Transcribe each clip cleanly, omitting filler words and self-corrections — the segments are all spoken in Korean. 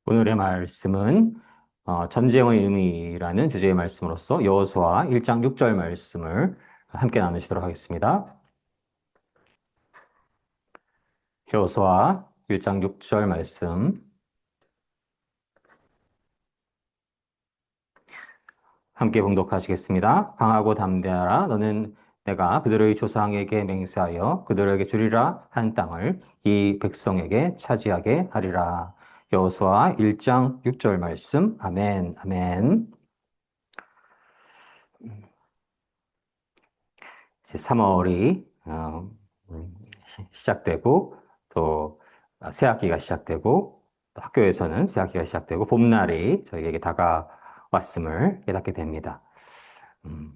오늘의 말씀은 전쟁의 의미라는 주제의 말씀으로서 여호수아 1장 6절 말씀을 함께 나누시도록 하겠습니다. 여호수아 1장 6절 말씀 함께 봉독하시겠습니다. 강하고 담대하라. 너는 내가 그들의 조상에게 맹세하여 그들에게 주리라 한 땅을 이 백성에게 차지하게 하리라. 여호수아 1장 6절 말씀. 아멘. 아멘. 이제 3월이 시작되고 또 새 학기가 시작되고 또 학교에서는 새 학기가 시작되고 봄날이 저희에게 다가왔음을 깨닫게 됩니다. 음,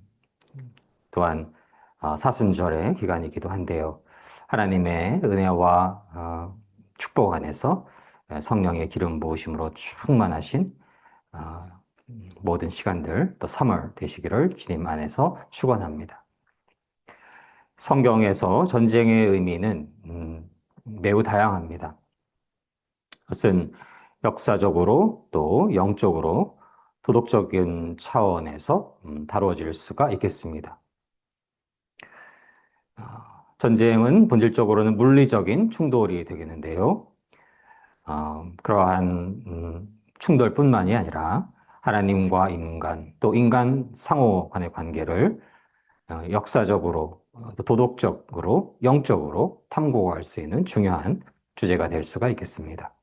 또한 사순절의 기간이기도 한데요. 하나님의 은혜와 축복 안에서 성령의 기름 부으심으로 충만하신 모든 시간들 또 3월 되시기를 주님 안에서 축원합니다. 성경에서 전쟁의 의미는 매우 다양합니다. 그것은 역사적으로 또 영적으로 도덕적인 차원에서 다루어질 수가 있겠습니다. 전쟁은 본질적으로는 물리적인 충돌이 되겠는데요. 그러한 충돌뿐만이 아니라 하나님과 인간, 또 인간 상호 간의 관계를 역사적으로, 도덕적으로, 영적으로 탐구할 수 있는 중요한 주제가 될 수가 있겠습니다.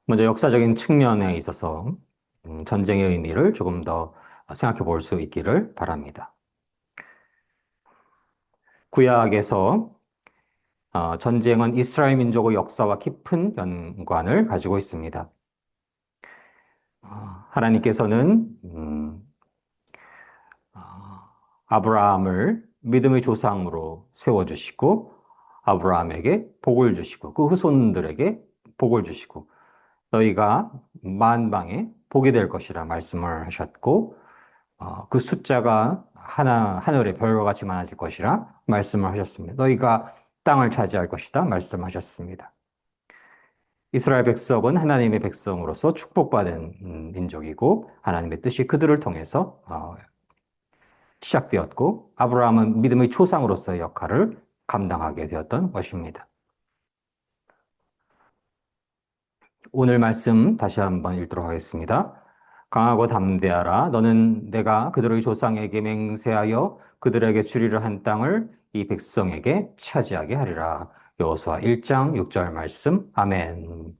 먼저 역사적인 측면에 있어서 전쟁의 의미를 조금 더 생각해 볼 수 있기를 바랍니다. 구약에서 전쟁은 이스라엘 민족의 역사와 깊은 연관을 가지고 있습니다. 하나님께서는 아브라함을 믿음의 조상으로 세워주시고 아브라함에게 복을 주시고 그 후손들에게 복을 주시고 너희가 만방에 복이 될 것이라 말씀을 하셨고 그 숫자가 하늘의 별과 같이 많아질 것이라 말씀을 하셨습니다. 너희가 땅을 차지할 것이다 말씀하셨습니다. 이스라엘 백성은 하나님의 백성으로서 축복받은 민족이고 하나님의 뜻이 그들을 통해서 시작되었고 아브라함은 믿음의 초상으로서의 역할을 감당하게 되었던 것입니다. 오늘 말씀 다시 한번 읽도록 하겠습니다. 강하고 담대하라. 너는 내가 그들의 조상에게 맹세하여 그들에게 주리라 한 땅을 이 백성에게 차지하게 하리라. 여호수아 1장 6절 말씀. 아멘.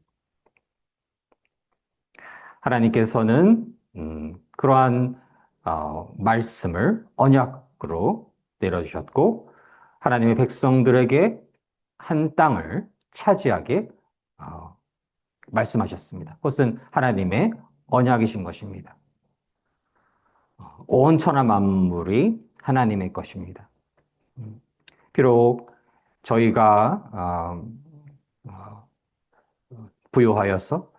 하나님께서는 그러한 말씀을 언약으로 내려주셨고 하나님의 백성들에게 한 땅을 차지하게 말씀하셨습니다. 그것은 하나님의 언약이신 것입니다. 온 천하 만물이 하나님의 것입니다. 비록 저희가 부유하여서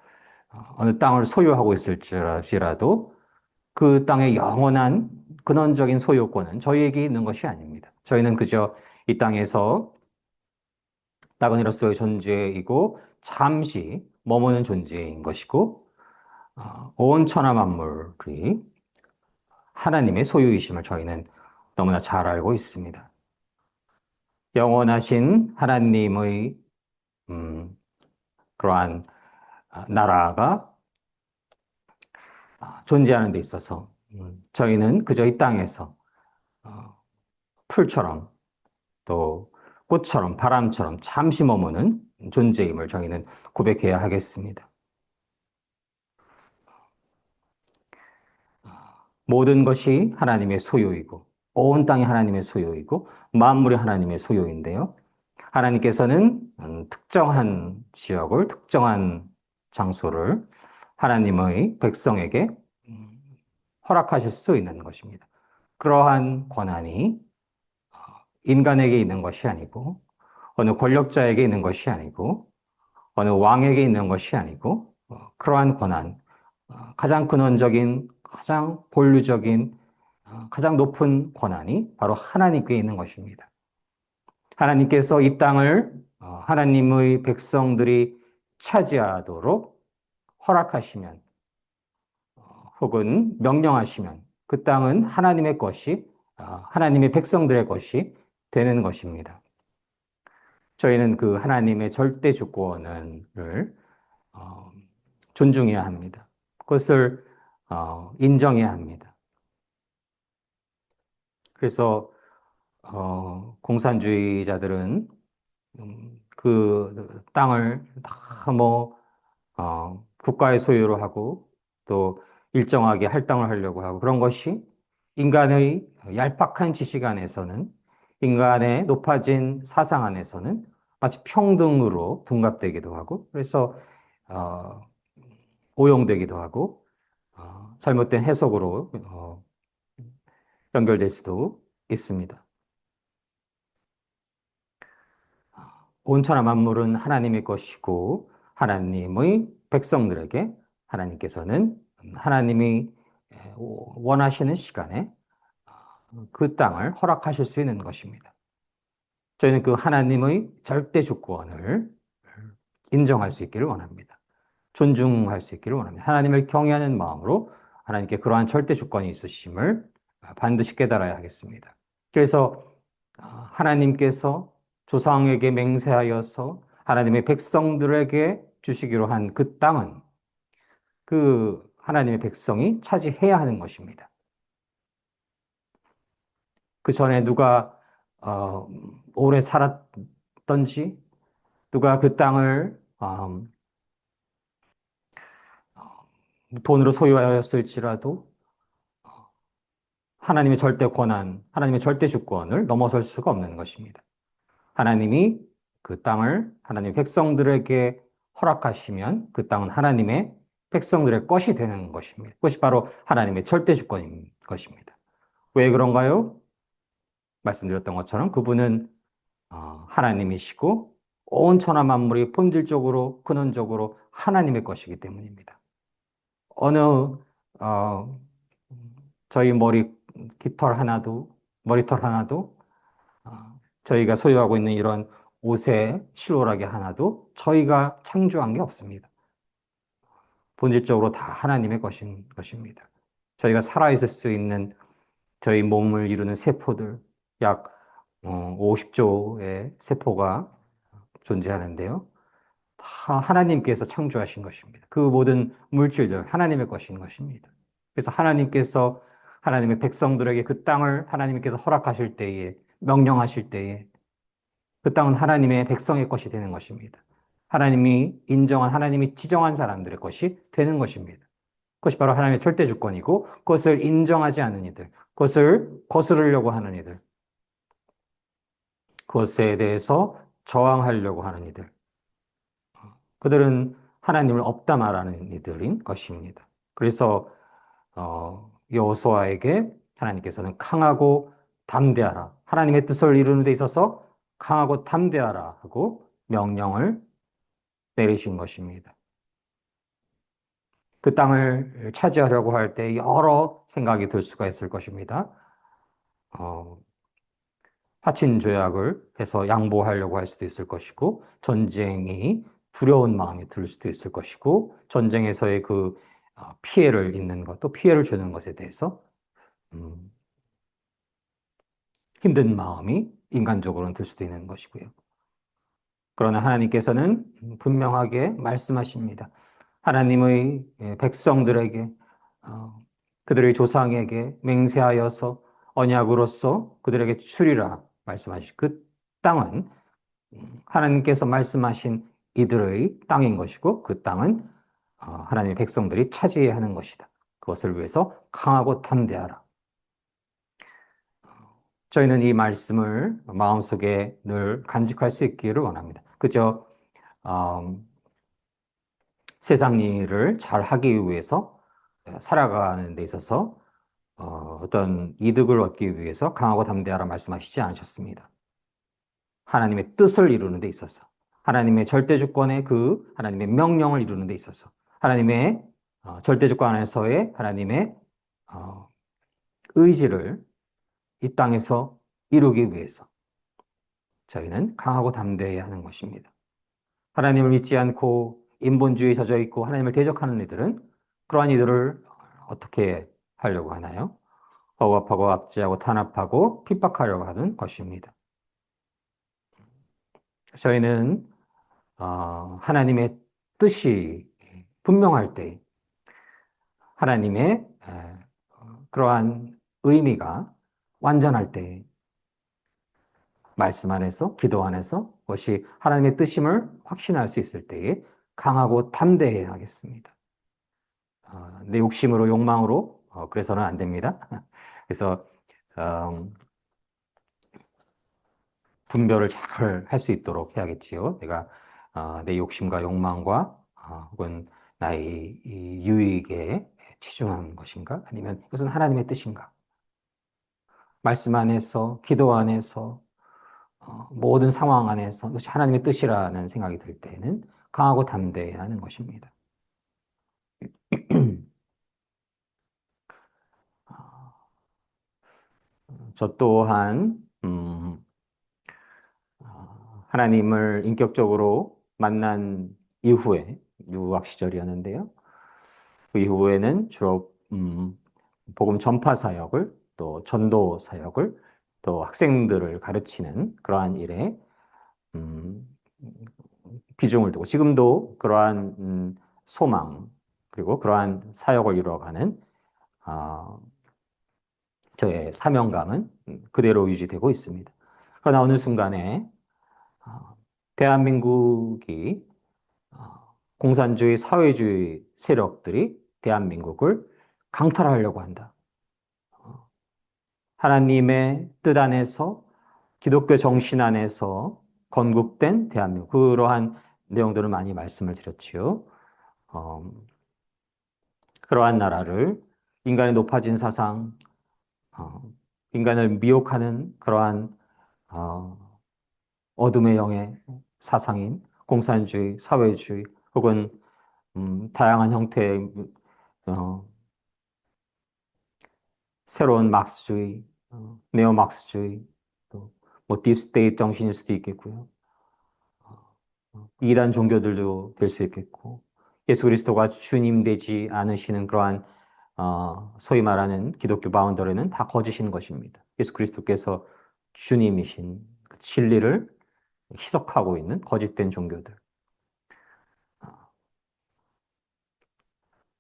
어느 땅을 소유하고 있을지라도 그 땅의 영원한 근원적인 소유권은 저희에게 있는 것이 아닙니다. 저희는 그저 이 땅에서 나그네로서의 존재이고 잠시 머무는 존재인 것이고 온 천하 만물이 하나님의 소유이심을 저희는 너무나 잘 알고 있습니다. 영원하신 하나님의 그러한 나라가 존재하는 데 있어서 저희는 그저 이 땅에서 풀처럼 또 꽃처럼 바람처럼 잠시 머무는 존재임을 저희는 고백해야 하겠습니다. 모든 것이 하나님의 소유이고 온 땅이 하나님의 소유이고 만물이 하나님의 소유인데요. 하나님께서는 특정한 지역을 특정한 장소를 하나님의 백성에게 허락하실 수 있는 것입니다. 그러한 권한이 인간에게 있는 것이 아니고 어느 권력자에게 있는 것이 아니고 어느 왕에게 있는 것이 아니고 그러한 권한, 가장 근원적인, 가장 본류적인, 가장 높은 권한이 바로 하나님께 있는 것입니다. 하나님께서 이 땅을 하나님의 백성들이 차지하도록 허락하시면, 혹은 명령하시면 그 땅은 하나님의 것이, 하나님의 백성들의 것이 되는 것입니다. 저희는 그 하나님의 절대 주권을 존중해야 합니다. 그것을 인정해야 합니다. 그래서 공산주의자들은 그 땅을 다 국가의 소유로 하고 또 일정하게 할당을 하려고 하고, 그런 것이 인간의 얄팍한 지식 안에서는, 인간의 높아진 사상 안에서는 마치 평등으로 둔갑되기도 하고, 그래서 어, 오용되기도 하고, 잘못된 해석으로 연결될 수도 있습니다. 온천하 만물은 하나님의 것이고 하나님의 백성들에게 하나님께서는 하나님이 원하시는 시간에 그 땅을 허락하실 수 있는 것입니다. 저희는 그 하나님의 절대 주권을 인정할 수 있기를 원합니다. 존중할 수 있기를 원합니다. 하나님을 경외하는 마음으로 하나님께 그러한 절대 주권이 있으심을 반드시 깨달아야 하겠습니다. 그래서 하나님께서 조상에게 맹세하여서 하나님의 백성들에게 주시기로 한 그 땅은 그 하나님의 백성이 차지해야 하는 것입니다. 그 전에 누가 오래 살았던지, 누가 그 땅을 돈으로 소유하였을지라도 하나님의 절대 권한, 하나님의 절대 주권을 넘어설 수가 없는 것입니다. 하나님이 그 땅을 하나님의 백성들에게 허락하시면 그 땅은 하나님의 백성들의 것이 되는 것입니다. 그것이 바로 하나님의 절대 주권인 것입니다. 왜 그런가요? 말씀드렸던 것처럼 그분은 하나님이시고 온 천하 만물이 본질적으로 근원적으로 하나님의 것이기 때문입니다. 어느 어, 저희 머리털 하나도 저희가 소유하고 있는 이런 옷의 실오라기 하나도 저희가 창조한 게 없습니다. 본질적으로 다 하나님의 것인 것입니다. 저희가 살아있을 수 있는 저희 몸을 이루는 세포들, 약 50조의 세포가 존재하는데요. 다 하나님께서 창조하신 것입니다. 그 모든 물질들, 하나님의 것인 것입니다. 그래서 하나님께서 하나님의 백성들에게 그 땅을 하나님께서 허락하실 때에, 명령하실 때에 그 땅은 하나님의 백성의 것이 되는 것입니다. 하나님이 인정한, 하나님이 지정한 사람들의 것이 되는 것입니다. 그것이 바로 하나님의 절대 주권이고, 그것을 인정하지 않는 이들, 그것을 거스르려고 하는 이들, 그것에 대해서 저항하려고 하는 이들, 그들은 하나님을 없다 말하는 이들인 것입니다. 그래서 여호수아에게 하나님께서는 강하고 담대하라, 하나님의 뜻을 이루는 데 있어서 강하고 담대하라 하고 명령을 내리신 것입니다. 그 땅을 차지하려고 할 때 여러 생각이 들 수가 있을 것입니다. 화친 조약을 해서 양보하려고 할 수도 있을 것이고, 전쟁이 두려운 마음이 들 수도 있을 것이고, 전쟁에서의 그 피해를 입는 것, 또 피해를 주는 것에 대해서 힘든 마음이 인간적으로는 들 수도 있는 것이고요. 그러나 하나님께서는 분명하게 말씀하십니다. 하나님의 백성들에게, 그들의 조상에게 맹세하여서 언약으로서 그들에게 주리라 말씀하신 그 땅은 하나님께서 말씀하신 이들의 땅인 것이고, 그 땅은 하나님의 백성들이 차지해야 하는 것이다. 그것을 위해서 강하고 담대하라. 저희는 이 말씀을 마음속에 늘 간직할 수 있기를 원합니다. 그저 세상 일을 잘 하기 위해서 살아가는 데 있어서 어떤 이득을 얻기 위해서 강하고 담대하라 말씀하시지 않으셨습니다. 하나님의 뜻을 이루는 데 있어서, 하나님의 절대 주권의 그 하나님의 명령을 이루는 데 있어서, 하나님의 절대 주권 안에서의 하나님의 의지를 이 땅에서 이루기 위해서 저희는 강하고 담대해야 하는 것입니다. 하나님을 믿지 않고 인본주의에 젖어 있고 하나님을 대적하는 이들은 그러한 이들을 어떻게 하려고 하나요? 억압하고 압제하고 탄압하고 핍박하려고 하는 것입니다. 저희는 하나님의 뜻이 분명할 때 하나님의 그러한 의미가 완전할 때 말씀 안에서 기도 안에서 그것이 하나님의 뜻임을 확신할 수 있을 때에 강하고 담대해야 하겠습니다. 내 욕심으로 욕망으로 그래서는 안 됩니다. 그래서 음, 분별을 잘 할 수 있도록 해야겠지요. 내가 내 욕심과 욕망과 혹은 나의 이 유익에 치중한 것인가? 아니면 이것은 하나님의 뜻인가? 말씀 안에서, 기도 안에서, 모든 상황 안에서 이것이 하나님의 뜻이라는 생각이 들 때는 강하고 담대해야 하는 것입니다. 저 또한 하나님을 인격적으로 만난 이후에 유학 시절이었는데요. 그 이후에는 주로 복음 전파 사역을 또 전도 사역을 또 학생들을 가르치는 그러한 일에 음, 비중을 두고 지금도 그러한 소망 그리고 그러한 사역을 이루어가는 어, 저의 사명감은 그대로 유지되고 있습니다. 그러나 어느 순간에 어, 대한민국이 공산주의, 사회주의 세력들이 대한민국을 강탈하려고 한다. 어, 하나님의 뜻 안에서 기독교 정신 안에서 건국된 대한민국 그러한 내용들을 많이 말씀을 드렸지요. 어, 그러한 나라를 인간의 높아진 사상, 어, 인간을 미혹하는 그러한 어, 어둠의 영의 사상인 공산주의, 사회주의 혹은 다양한 형태의 어, 새로운 막스주의, 네오 막스주의, 또뭐 딥스테이트 정신일 수도 있겠고요. 이단 종교들도 될 수 있겠고 예수 그리스도가 주님 되지 않으시는 그러한 소위 말하는 기독교 바운더리는 다 거짓인 것입니다. 예수 그리스도께서 주님이신 그 진리를 희석하고 있는 거짓된 종교들.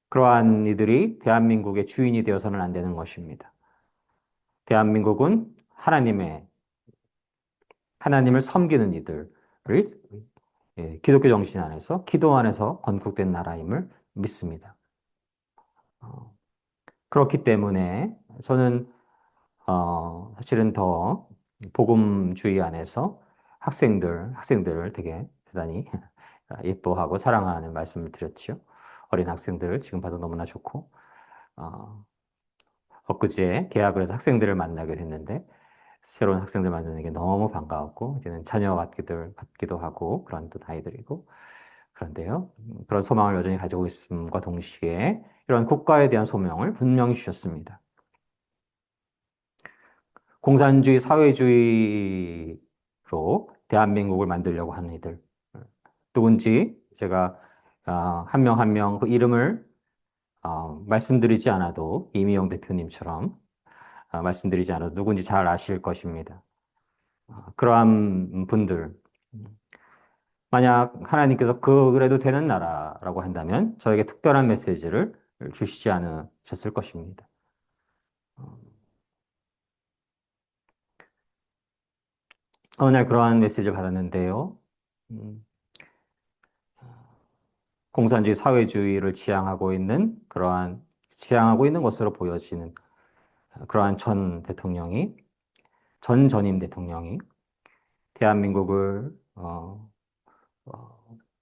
그러한 이들이 대한민국의 주인이 되어서는 안 되는 것입니다. 대한민국은 하나님을 섬기는 이들을 기독교 정신 안에서 기도 안에서 건국된 나라임을 믿습니다. 어, 그렇기 때문에 저는 사실은 더 복음주의 안에서 학생들을 되게 대단히 예뻐하고 사랑하는 말씀을 드렸지요. 어린 학생들 지금 봐도 너무나 좋고 어, 엊그제 계약을 해서 학생들을 만나게 됐는데 새로운 학생들 만나는 게 너무 반가웠고 이제는 자녀 같기도 하고 그런 또 아이들이고 그런데요. 그런 소망을 여전히 가지고 있음과 동시에 이런 국가에 대한 소명을 분명히 주셨습니다. 공산주의, 사회주의로 대한민국을 만들려고 하는 이들. 누군지 제가 한 명 한 명 그 이름을 말씀드리지 않아도 이미영 대표님처럼 말씀드리지 않아도 누군지 잘 아실 것입니다. 그러한 분들. 만약 하나님께서 그래도 되는 나라라고 한다면 저에게 특별한 메시지를 주시지 않으셨을 것입니다. 어느 날 그러한 메시지를 받았는데요. 음, 공산주의, 사회주의를 지향하고 있는 것으로 보여지는 그러한 전 전임 대통령이 대한민국을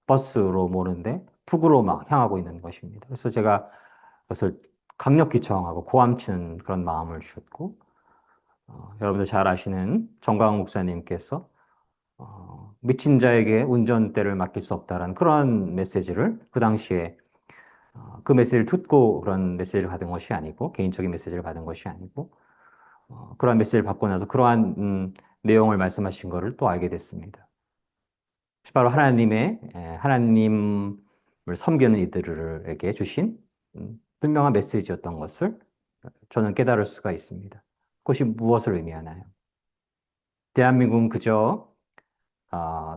버스로 모는데 북으로 막 향하고 있는 것입니다. 그래서 제가 그것을 강력히 저항하고 고함치는 그런 마음을 주었고, 여러분들 잘 아시는 정광훈 목사님께서 미친 자에게 운전대를 맡길 수 없다라는 그런 메시지를 그 당시에 그 메시지를 듣고 그런 메시지를 받은 것이 아니고 개인적인 메시지를 받은 것이 아니고 그러한 메시지를 받고 나서 그러한 내용을 말씀하신 것을 또 알게 됐습니다. 바로 하나님의 하나님 섬기는 이들에게 주신 분명한 메시지였던 것을 저는 깨달을 수가 있습니다. 그것이 무엇을 의미하나요? 대한민국은 그저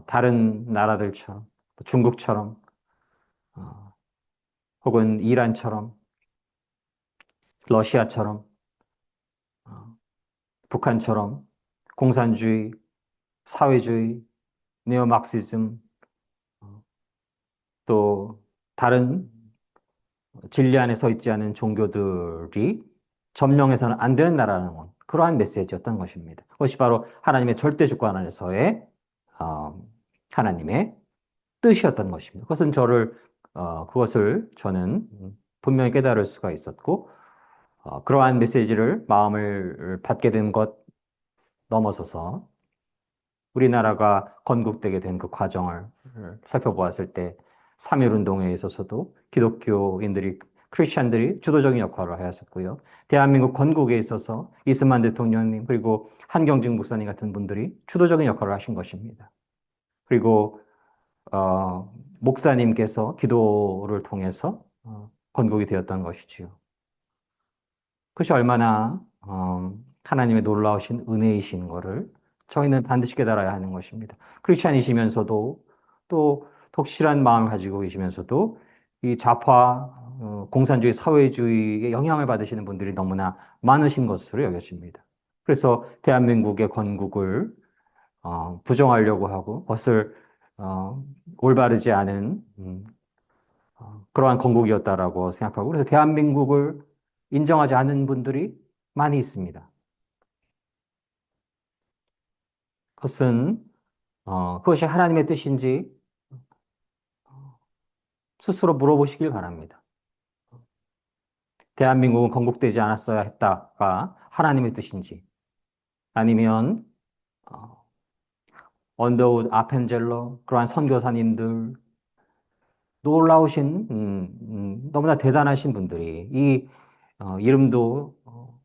다른 나라들처럼 중국처럼 어, 혹은 이란처럼 러시아처럼 어, 북한처럼 공산주의, 사회주의, 네오마크시즘 어, 또 다른 진리 안에 서 있지 않은 종교들이 점령해서는 안 되는 나라라는 건 그러한 메시지였던 것입니다. 그것이 바로 하나님의 절대 주권 안에서의 어, 하나님의 뜻이었던 것입니다. 그것을 저는 분명히 깨달을 수가 있었고, 그러한 메시지를 마음을 받게 된 것 넘어서서 우리나라가 건국되게 된 그 과정을 살펴보았을 때 3.1운동에 있어서도 기독교인들이 크리스천들이 주도적인 역할을 하였었고요. 대한민국 건국에 있어서 이승만 대통령님 그리고 한경직 목사님 같은 분들이 주도적인 역할을 하신 것입니다. 그리고 목사님께서 기도를 통해서 건국이 되었던 것이지요. 그것이 얼마나 하나님의 놀라우신 은혜이신 것을 저희는 반드시 깨달아야 하는 것입니다. 크리스찬이시면서도 또 독실한 마음을 가지고 계시면서도 이 좌파 공산주의 사회주의의 영향을 받으시는 분들이 너무나 많으신 것으로 여겨집니다. 그래서 대한민국의 건국을 부정하려고 하고 그것을 올바르지 않은 그러한 건국이었다라고 생각하고 그래서 대한민국을 인정하지 않는 분들이 많이 있습니다. 그것이 하나님의 뜻인지 스스로 물어보시길 바랍니다. 대한민국은 건국되지 않았어야 했다가 하나님의 뜻인지 아니면 언더우드 아펜젤러 그러한 선교사님들 놀라우신 너무나 대단하신 분들이 이 이름도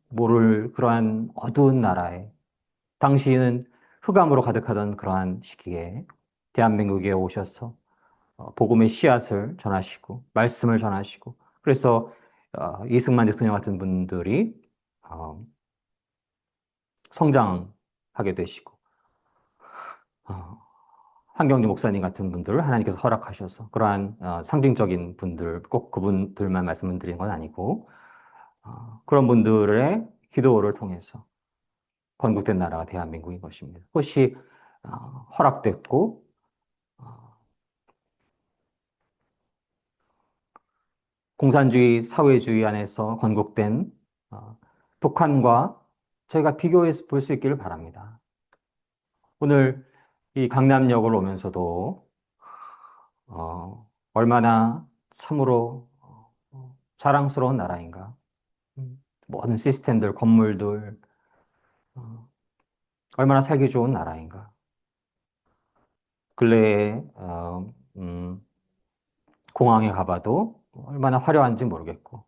모를 그러한 어두운 나라에 당시에는 흑암으로 가득하던 그러한 시기에 대한민국에 오셔서 복음의 씨앗을 전하시고 말씀을 전하시고 그래서 이승만 대통령 같은 분들이 어, 성장하게 되시고 어, 한경주 목사님 같은 분들을 하나님께서 허락하셔서 그러한 상징적인 분들 꼭 그분들만 말씀을 드리는 건 아니고 그런 분들의 기도를 통해서 건국된 나라가 대한민국인 것입니다. 그것이 허락됐고 공산주의 사회주의 안에서 건국된 북한과 저희가 비교해서 볼 수 있기를 바랍니다. 오늘 이 강남역을 오면서도 얼마나 참으로 자랑스러운 나라인가. 모든 시스템들, 건물들 어, 얼마나 살기 좋은 나라인가. 근래에 공항에 가봐도 얼마나 화려한지 모르겠고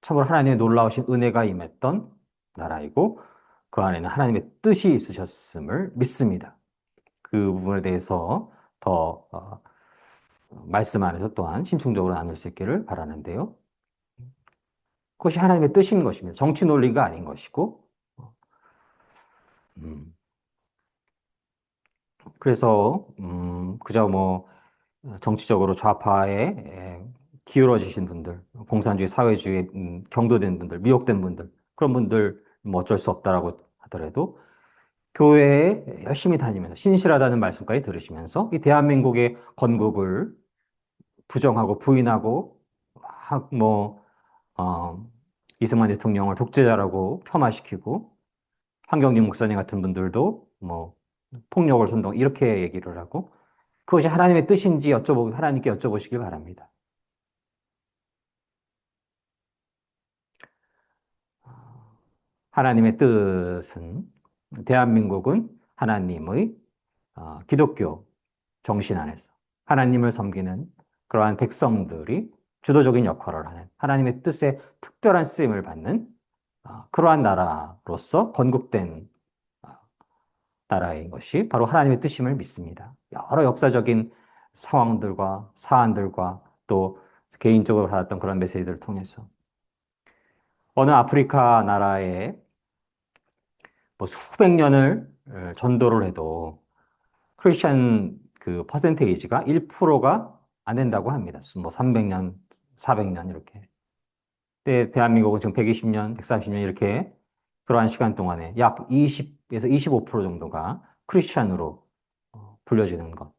참으로 하나님의 놀라우신 은혜가 임했던 나라이고 그 안에는 하나님의 뜻이 있으셨음을 믿습니다. 그 부분에 대해서 더 말씀 안에서 또한 심층적으로 나눌 수 있기를 바라는데요. 그것이 하나님의 뜻인 것입니다. 정치 논리가 아닌 것이고 음, 그래서 그저 뭐 정치적으로 좌파에 기울어지신 분들, 공산주의, 사회주의에 경도된 분들, 미혹된 분들 그런 분들 뭐 어쩔 수 없다라고 하더라도 교회에 열심히 다니면서 신실하다는 말씀까지 들으시면서 이 대한민국의 건국을 부정하고 부인하고 막 어, 이승만 대통령을 독재자라고 폄하시키고 한경직 목사님 같은 분들도 뭐 폭력을 선동 이렇게 얘기를 하고 그것이 하나님의 뜻인지 하나님께 여쭤보시길 바랍니다. 하나님의 뜻은 대한민국은 하나님의 기독교 정신 안에서 하나님을 섬기는 그러한 백성들이 주도적인 역할을 하는 하나님의 뜻에 특별한 쓰임을 받는 그러한 나라로서 건국된 나라인 것이 바로 하나님의 뜻임을 믿습니다. 여러 역사적인 상황들과 사안들과 또 개인적으로 받았던 그런 메시지들을 통해서 어느 아프리카 나라에 뭐 수백 년을 전도를 해도 크리스천 그 퍼센테이지가 1%가 안 된다고 합니다. 뭐 300년, 400년 이렇게. 근데 대한민국은 지금 120년, 130년 이렇게 그러한 시간 동안에 약 20에서 25% 정도가 크리스천으로 불려지는 것.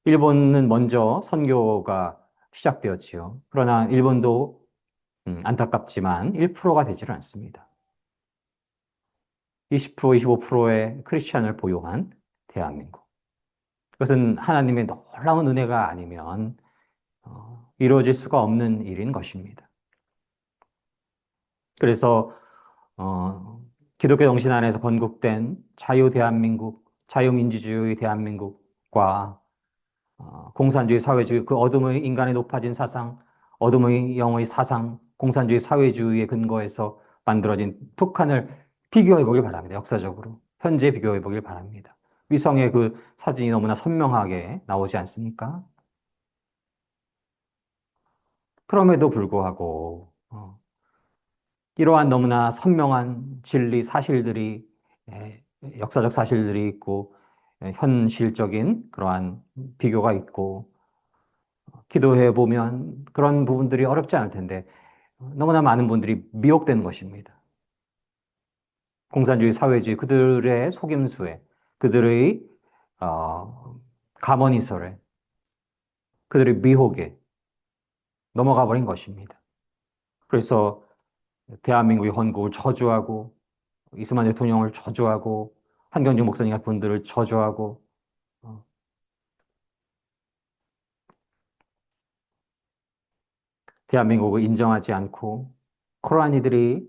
일본은 먼저 선교가 시작되었지요. 그러나 일본도 안타깝지만 1%가 되지는 않습니다. 20%, 25%의 크리스천을 보유한 대한민국. 그것은 하나님의 놀라운 은혜가 아니면 이루어질 수가 없는 일인 것입니다. 그래서 기독교 정신 안에서 건국된 자유 대한민국, 자유민주주의 대한민국과 공산주의 사회주의 그 어둠의 인간의 높아진 사상, 어둠의 영의 사상, 공산주의 사회주의의 근거에서 만들어진 북한을 비교해 보길 바랍니다. 역사적으로. 현재 비교해 보길 바랍니다. 위성의 그 사진이 너무나 선명하게 나오지 않습니까? 그럼에도 불구하고 이러한 너무나 선명한 진리, 사실들이 역사적 사실들이 있고 현실적인 그러한 비교가 있고 기도해 보면 그런 부분들이 어렵지 않을 텐데 너무나 많은 분들이 미혹된 것입니다. 공산주의, 사회주의 그들의 속임수에 그들의 가머니설에 그들의 미혹에 넘어가 버린 것입니다. 그래서 대한민국의 헌국을 저주하고 이스만 대통령을 저주하고 한경직 목사님 같은 분들을 저주하고 어, 대한민국을 인정하지 않고 코란이들이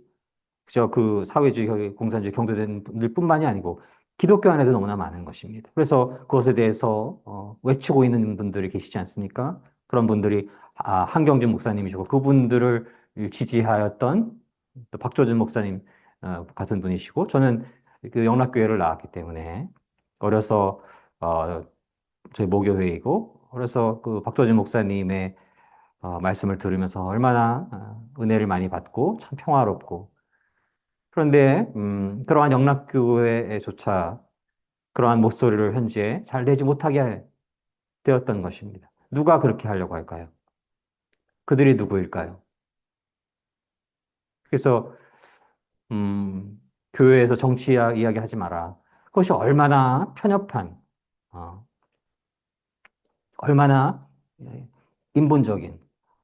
그저 그 사회주의, 공산주의 경도된 분들뿐만이 아니고 기독교 안에도 너무나 많은 것입니다. 그래서 그것에 대해서 외치고 있는 분들이 계시지 않습니까? 그런 분들이 한경진 목사님이시고 그분들을 지지하였던 또 박조준 목사님 같은 분이시고 저는 그 영락교회를 나왔기 때문에 어려서 저희 모교회이고 그래서 그 박조준 목사님의 말씀을 들으면서 얼마나 은혜를 많이 받고 참 평화롭고 그런데 그러한 영락교회조차 그러한 목소리를 현재 잘 내지 못하게 되었던 것입니다. 누가 그렇게 하려고 할까요? 그들이 누구일까요? 그래서 교회에서 정치 이야기하지 마라. 그것이 얼마나 편협한, 어, 얼마나 예, 인본적인,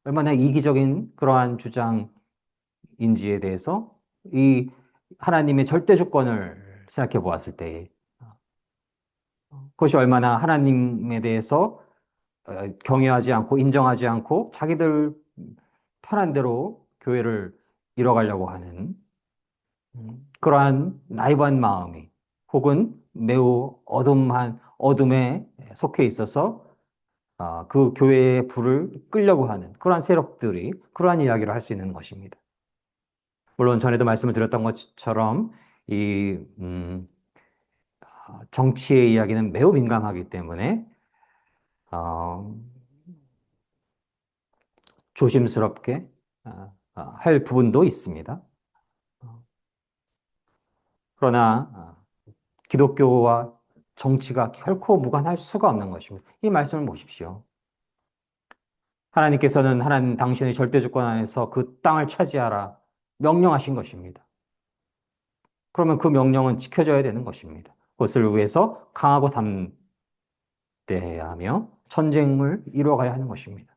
얼마나 이기적인 그러한 주장인지에 대해서 이 하나님의 절대 주권을 생각해 보았을 때 그것이 얼마나 하나님에 대해서 경외하지 않고 인정하지 않고 자기들 편한 대로 교회를 이뤄가려고 하는 그러한 나이브한 마음이 혹은 매우 어둠에 속해 있어서 그 교회의 불을 끄려고 하는 그러한 세력들이 그러한 이야기를 할 수 있는 것입니다. 물론 전에도 말씀을 드렸던 것처럼 이 정치의 이야기는 매우 민감하기 때문에 어, 조심스럽게 할 부분도 있습니다. 어, 그러나 기독교와 정치가 결코 무관할 수가 없는 것입니다. 이 말씀을 보십시오. 하나님께서는 하나님 당신의 절대 주권 안에서 그 땅을 차지하라 명령하신 것입니다. 그러면 그 명령은 지켜져야 되는 것입니다. 그것을 위해서 강하고 담대해야 하며 전쟁을 이루어가야 하는 것입니다.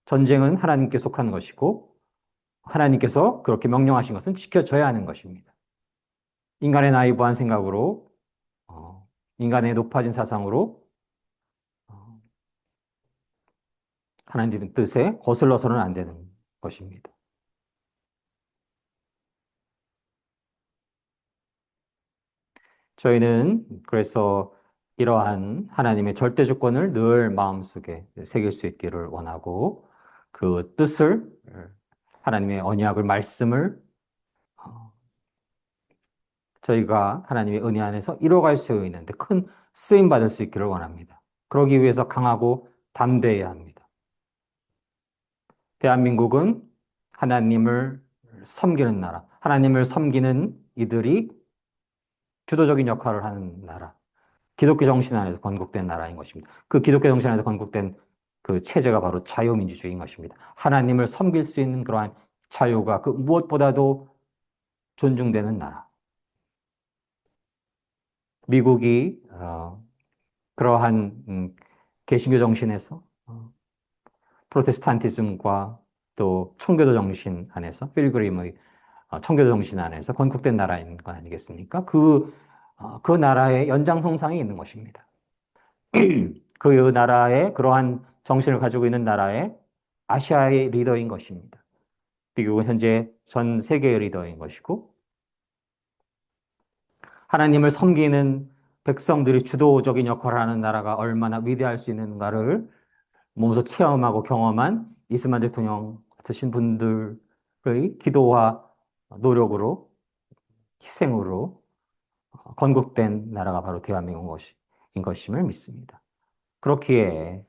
전쟁은 하나님께 속한 것이고 하나님께서 그렇게 명령하신 것은 지켜져야 하는 것입니다. 인간의 나이브한 생각으로 인간의 높아진 사상으로 어, 하나님의 뜻에 거슬러서는 안 되는 것입니다. 저희는 그래서 이러한 하나님의 절대 주권을 늘 마음속에 새길 수 있기를 원하고 그 뜻을 하나님의 언약을 말씀을 어, 저희가 하나님의 은혜 안에서 이뤄갈 수 있는데 큰 쓰임 받을 수 있기를 원합니다. 그러기 위해서 강하고 담대해야 합니다. 대한민국은 하나님을 섬기는 나라, 하나님을 섬기는 이들이 주도적인 역할을 하는 나라, 기독교 정신 안에서 건국된 나라인 것입니다. 그 기독교 정신 안에서 건국된 그 체제가 바로 자유민주주의인 것입니다. 하나님을 섬길 수 있는 그러한 자유가 그 무엇보다도 존중되는 나라. 미국이 그러한 개신교 정신에서 프로테스탄티즘과 또 청교도 정신 안에서 필그림의 청교도 정신 안에서 건국된 나라인 거 아니겠습니까? 그 나라의 연장선상에 있는 것입니다. 그 나라의 그러한 정신을 가지고 있는 나라의 아시아의 리더인 것입니다. 미국은 현재 전 세계의 리더인 것이고 하나님을 섬기는 백성들이 주도적인 역할을 하는 나라가 얼마나 위대할 수 있는가를 몸소 체험하고 경험한 이스만 대통령 같으신 분들의 기도와 노력으로 희생으로 건국된 나라가 바로 대한민국인 것임을 믿습니다. 그렇기에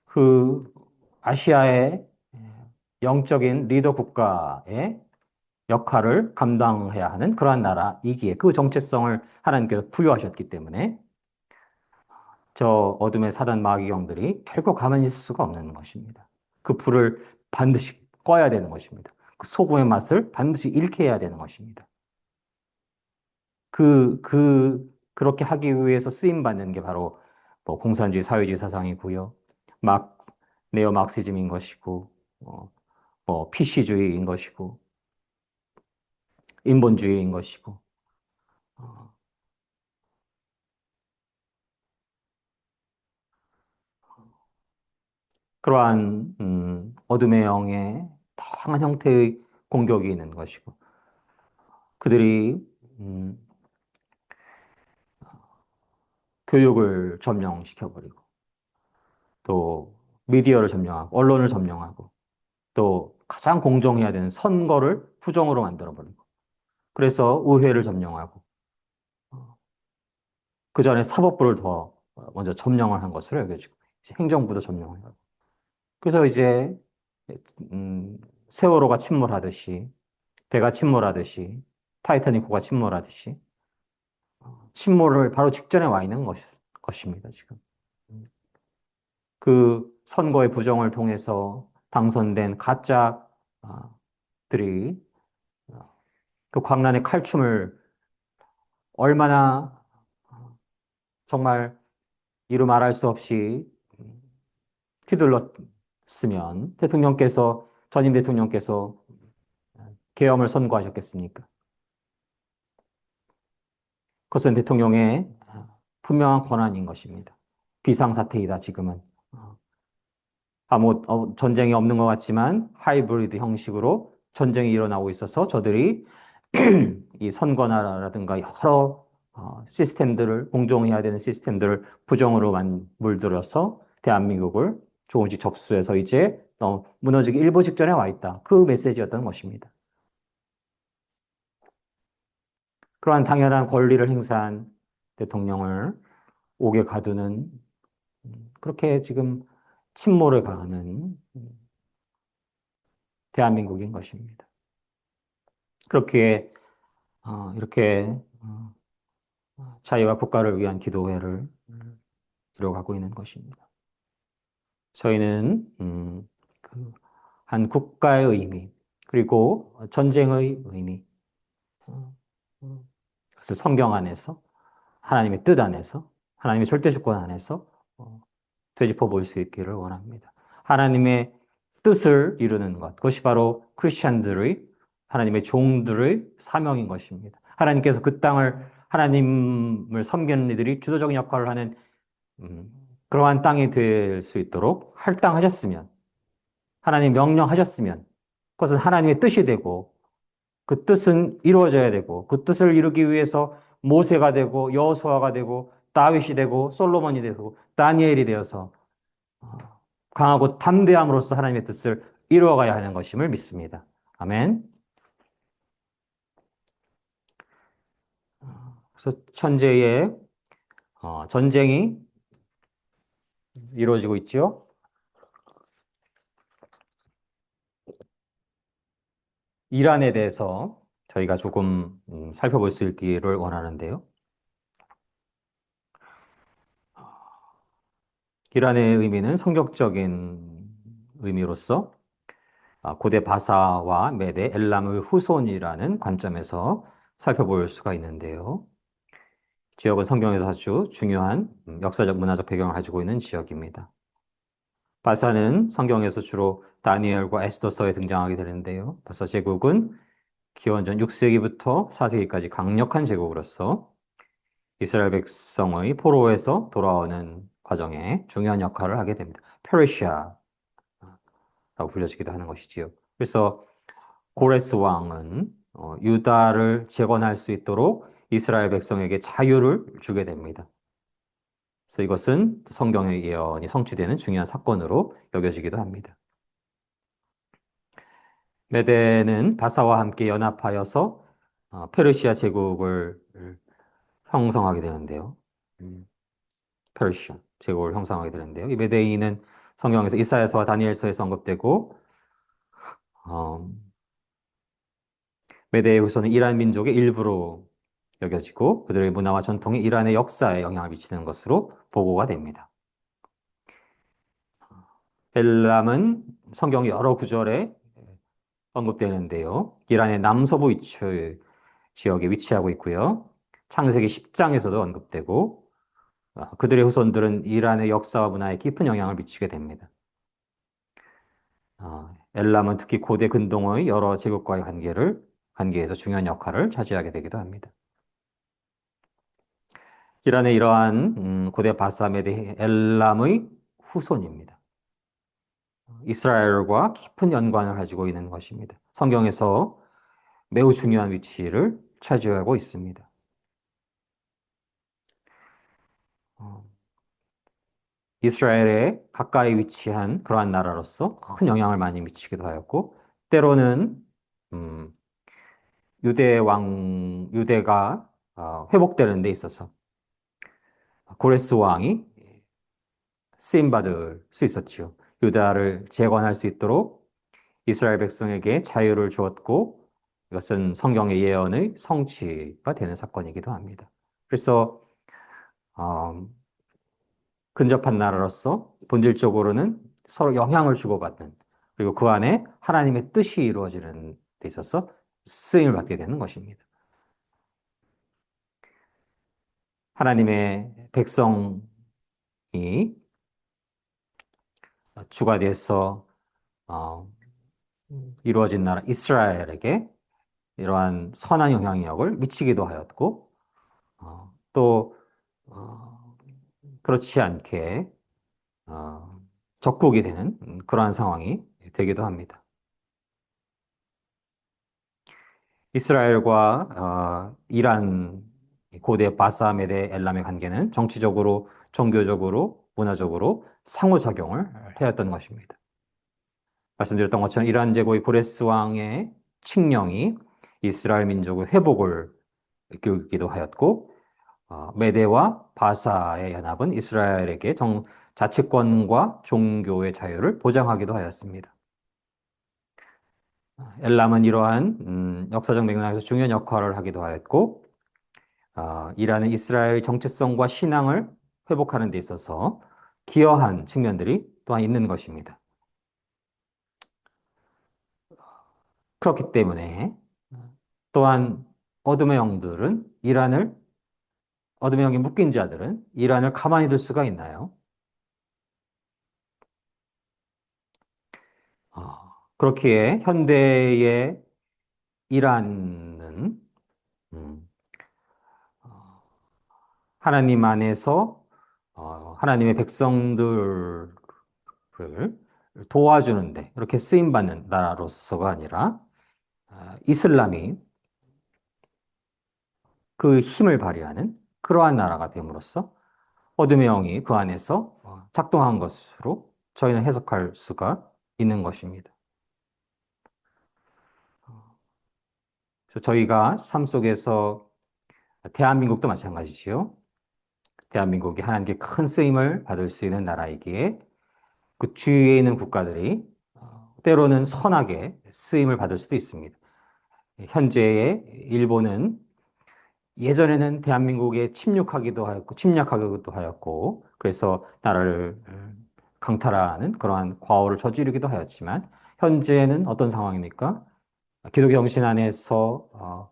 그 아시아의 영적인 리더 국가의 역할을 감당해야 하는 그러한 나라이기에 그 정체성을 하나님께서 부여하셨기 때문에 저 어둠의 사단 마귀경들이 결코 가만히 있을 수가 없는 것입니다. 그 불을 반드시 꺼야 되는 것입니다. 그 소금의 맛을 반드시 잃게 해야 되는 것입니다. 그렇게 하기 위해서 쓰임받는 게 바로 뭐 공산주의, 사회주의 사상이고요. 막, 네오 막시즘인 것이고, 뭐, PC주의인 것이고, 인본주의인 것이고, 어, 그러한, 어둠의 영의 다양한 형태의 공격이 있는 것이고, 그들이, 음, 교육을 점령시켜버리고, 또, 미디어를 점령하고, 언론을 점령하고, 또, 가장 공정해야 되는 선거를 부정으로 만들어버리고, 그래서 의회를 점령하고, 그 전에 사법부를 더 먼저 점령을 한 것으로 여겨지고, 이제 행정부도 점령을 하고. 그래서 이제, 음, 세월호가 침몰하듯이, 배가 침몰하듯이, 타이타닉호가 침몰하듯이, 침몰을 바로 직전에 와 있는 것입니다, 지금. 그 선거의 부정을 통해서 당선된 가짜들이 그 광란의 칼춤을 얼마나 정말 이루 말할 수 없이 휘둘렀으면 전임 대통령께서 계엄을 선고하셨겠습니까? 그것은 대통령의 분명한 권한인 것입니다. 비상사태이다, 지금은. 전쟁이 없는 것 같지만 하이브리드 형식으로 전쟁이 일어나고 있어서 저들이 이 선거나라든가 여러 시스템들을, 공정해야 되는 시스템들을 부정으로 물들여서 대한민국을 조금씩 접수해서 이제 무너지기 일보 직전에 와 있다. 그 메시지였던 것입니다. 그러한 당연한 권리를 행사한 대통령을 옥에 가두는 그렇게 지금 침몰을 가하는 대한민국인 것입니다. 그렇기에 이렇게 자유와 국가를 위한 기도회를 이뤄가고 있는 것입니다. 저희는 한 국가의 의미 그리고 전쟁의 의미 그것을 성경 안에서 하나님의 뜻 안에서 하나님의 절대 주권 안에서 되짚어 볼 수 있기를 원합니다. 하나님의 뜻을 이루는 것, 그것이 바로 크리스천들의 하나님의 종들의 사명인 것입니다. 하나님께서 그 땅을 하나님을 섬기는 이들이 주도적인 역할을 하는 그러한 땅이 될 수 있도록 할당하셨으면 하나님 명령하셨으면 그것은 하나님의 뜻이 되고 그 뜻은 이루어져야 되고 그 뜻을 이루기 위해서 모세가 되고 여호수아가 되고 다윗이 되고 솔로몬이 되고 다니엘이 되어서 강하고 담대함으로써 하나님의 뜻을 이루어가야 하는 것임을 믿습니다. 아멘. 그래서 현재의 전쟁이 이루어지고 있죠. 이란에 대해서 저희가 조금 살펴볼 수 있기를 원하는데요. 이란의 의미는 성격적인 의미로서 고대 바사와 메데 엘람의 후손이라는 관점에서 살펴볼 수가 있는데요. 지역은 성경에서 아주 중요한 역사적 문화적 배경을 가지고 있는 지역입니다. 바사는 성경에서 주로 다니엘과 에스더서에 등장하게 되는데요. 바사 제국은 기원전 6세기부터 4세기까지 강력한 제국으로서 이스라엘 백성의 포로에서 돌아오는 과정에 중요한 역할을 하게 됩니다. 페르시아라고 불려지기도 하는 것이지요. 그래서 고레스 왕은 유다를 재건할 수 있도록 이스라엘 백성에게 자유를 주게 됩니다. 그래서 이것은 성경의 예언이 성취되는 중요한 사건으로 여겨지기도 합니다. 메대는 바사와 함께 연합하여서 페르시아 제국을 형성하게 되는데요. 페르시아 제국을 형성하게 되는데요. 이 메데인은 성경에서 이사야서와 다니엘서에서 언급되고 어, 메데의 후손은 이란 민족의 일부로 여겨지고 그들의 문화와 전통이 이란의 역사에 영향을 미치는 것으로 보고가 됩니다. 엘람은 성경 여러 구절에 언급되는데요. 이란의 남서부 지역에 위치하고 있고요. 창세기 10장에서도 언급되고 그들의 후손들은 이란의 역사와 문화에 깊은 영향을 미치게 됩니다. 엘람은 특히 고대 근동의 여러 제국과의 관계에서 중요한 역할을 차지하게 되기도 합니다. 이란의 이러한 고대 바사메드 엘람의 후손입니다. 이스라엘과 깊은 연관을 가지고 있는 것입니다. 성경에서 매우 중요한 위치를 차지하고 있습니다. 어, 이스라엘에 가까이 위치한 그러한 나라로서 큰 영향을 많이 미치기도 하였고, 때로는 음, 유대가 회복되는 데 있어서 고레스 왕이 쓰임받을 수 있었지요. 유다를 재건할 수 있도록 이스라엘 백성에게 자유를 주었고, 이것은 성경의 예언의 성취가 되는 사건이기도 합니다. 그래서 어, 근접한 나라로서 본질적으로는 서로 영향을 주고받는, 그리고 그 안에 하나님의 뜻이 이루어지는 데 있어서 쓰임을 받게 되는 것입니다. 하나님의 백성이 주가 돼서 어, 이루어진 나라 이스라엘에게 이러한 선한 영향력을 미치기도 하였고, 또 그렇지 않게 적국이 되는 그러한 상황이 되기도 합니다. 이스라엘과 이란 고대 바사메데 엘람의 관계는 정치적으로, 종교적으로, 문화적으로 상호작용을 해왔던 것입니다. 말씀드렸던 것처럼 이란 제국의 고레스 왕의 칙령이 이스라엘 민족의 회복을 이끌기도 하였고, 메대와 바사의 연합은 이스라엘에게 자치권과 종교의 자유를 보장하기도 하였습니다. 엘람은 이러한 역사적 맥락에서 중요한 역할을 하기도 하였고, 이란은 이스라엘 정체성과 신앙을 회복하는 데 있어서 기여한 측면들이 또한 있는 것입니다. 그렇기 때문에 또한 어둠의 영들은 어둠의 영에 묶인 자들은 이란을 가만히 둘 수가 있나요? 그렇기에 현대의 이란은 음, 어, 하나님 안에서 하나님의 백성들을 도와주는데 이렇게 쓰임받는 나라로서가 아니라 이슬람이 그 힘을 발휘하는 그러한 나라가 됨으로써 어둠의 영이 그 안에서 작동한 것으로 저희는 해석할 수가 있는 것입니다. 그래서 저희가 삶 속에서 대한민국도 마찬가지지요. 대한민국이 하나님께 큰 쓰임을 받을 수 있는 나라이기에 그 주위에 있는 국가들이 때로는 선하게 쓰임을 받을 수도 있습니다. 현재의 일본은 예전에는 대한민국에 침략하기도 하였고, 그래서 나라를 강탈하는 그러한 과오를 저지르기도 하였지만, 현재는 어떤 상황입니까? 기독교 정신 안에서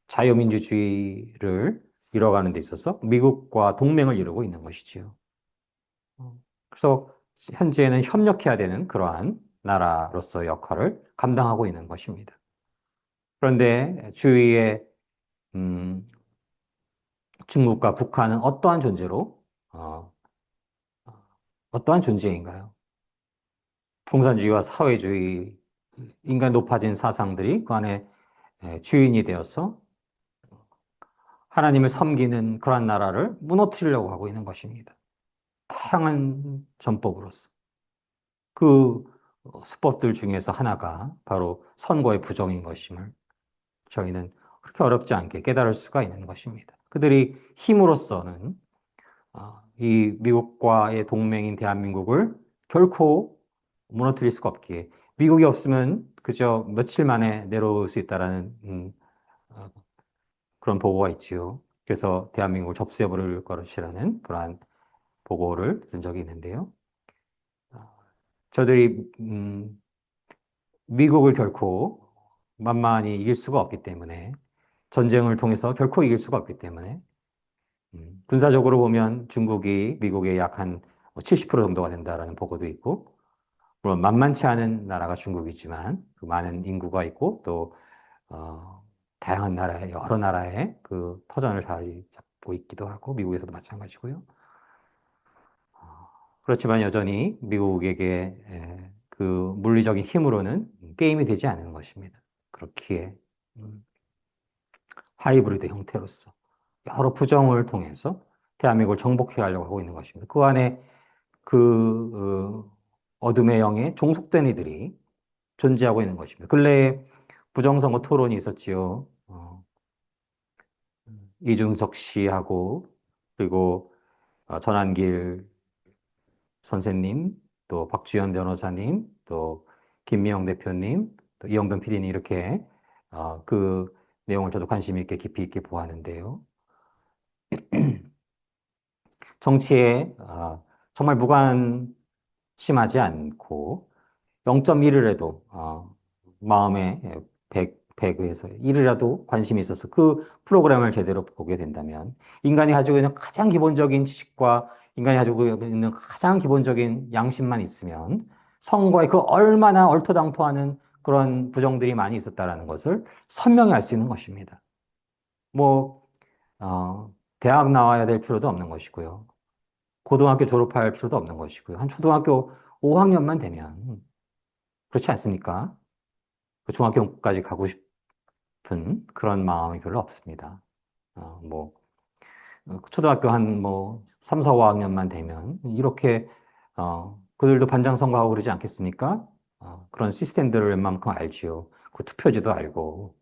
자유민주주의를 이뤄가는 데 있어서 미국과 동맹을 이루고 있는 것이지요. 그래서 현재는 협력해야 되는 그러한 나라로서의 역할을 감당하고 있는 것입니다. 그런데 주위에 음, 중국과 북한은 어, 어떠한 존재인가요? 공산주의와 사회주의, 인간 높아진 사상들이 그 안에 주인이 되어서 하나님을 섬기는 그러한 나라를 무너뜨리려고 하고 있는 것입니다. 다양한 전법으로서. 그 수법들 중에서 하나가 바로 선거의 부정인 것임을 저희는 그렇게 어렵지 않게 깨달을 수가 있는 것입니다. 그들이 힘으로써는 이 미국과의 동맹인 대한민국을 결코 무너뜨릴 수가 없기에 미국이 없으면 그저 며칠 만에 내려올 수 있다라는 어, 그런 보고가 있지요. 그래서 대한민국을 접수해버릴 것이라는 그러한 보고를 들은 적이 있는데요. 어, 저들이 미국을 결코 만만히 이길 수가 없기 때문에 전쟁을 통해서 결코 이길 수가 없기 때문에 군사적으로 보면 중국이 미국의 약 한 70% 정도가 된다라는 보고도 있고, 물론 만만치 않은 나라가 중국이지만 그 많은 인구가 있고 또 어, 다양한 나라의 여러 나라의 그 터전을 자리 잡고 있기도 하고 미국에서도 마찬가지고요. 어, 그렇지만 여전히 미국에게 그 물리적인 힘으로는 게임이 되지 않는 것입니다. 그렇기에 음, 하이브리드 형태로서 여러 부정을 통해서 대한민국을 정복해 가려고 하고 있는 것입니다. 그 안에 그 어둠의 영에 종속된 이들이 존재하고 있는 것입니다. 근래에 부정선거 토론이 있었지요. 이준석 씨하고 그리고 전한길 선생님, 또 박주현 변호사님, 또 김미영 대표님, 또 이영돈 PD님 이렇게 그 내용을 저도 관심 있게 깊이 있게 보았는데요. 정치에 정말 무관심하지 않고 0.1이라도 마음에 배그에서 1이라도 관심이 있어서 그 프로그램을 제대로 보게 된다면 인간이 가지고 있는 가장 기본적인 지식과 인간이 가지고 있는 가장 기본적인 양심만 있으면 선거에 그 얼마나 얼토당토하는 그런 부정들이 많이 있었다라는 것을 선명히 알 수 있는 것입니다. 뭐 대학 나와야 될 필요도 없는 것이고요. 고등학교 졸업할 필요도 없는 것이고요. 한 초등학교 5학년만 되면 그렇지 않습니까? 그 중학교까지 가고 싶은 그런 마음이 별로 없습니다. 뭐 초등학교 한 뭐 3, 4, 5학년만 되면 이렇게 그들도 반장 선거하고 그러지 않겠습니까? 그런 시스템들을 웬만큼 알지요. 그 투표지도 알고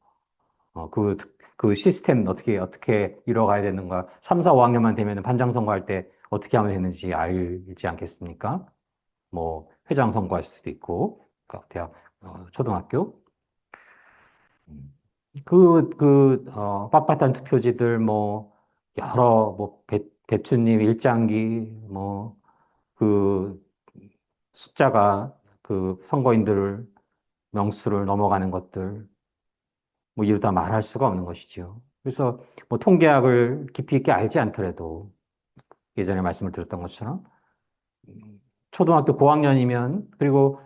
그 시스템 어떻게 이뤄가야 되는가. 3, 4, 5학년만 되면 반장 선거할 때 어떻게 하면 되는지 알지 않겠습니까? 뭐 회장 선거할 수도 있고 대학 초등학교 빳빳한 투표지들, 뭐, 배추님 일장기, 뭐, 그, 숫자가 그 선거인들 명수를 넘어가는 것들, 뭐, 이루다 말할 수가 없는 것이죠. 그래서 뭐, 통계학을 깊이 있게 알지 않더라도 예전에 말씀을 드렸던 것처럼 초등학교 고학년이면 그리고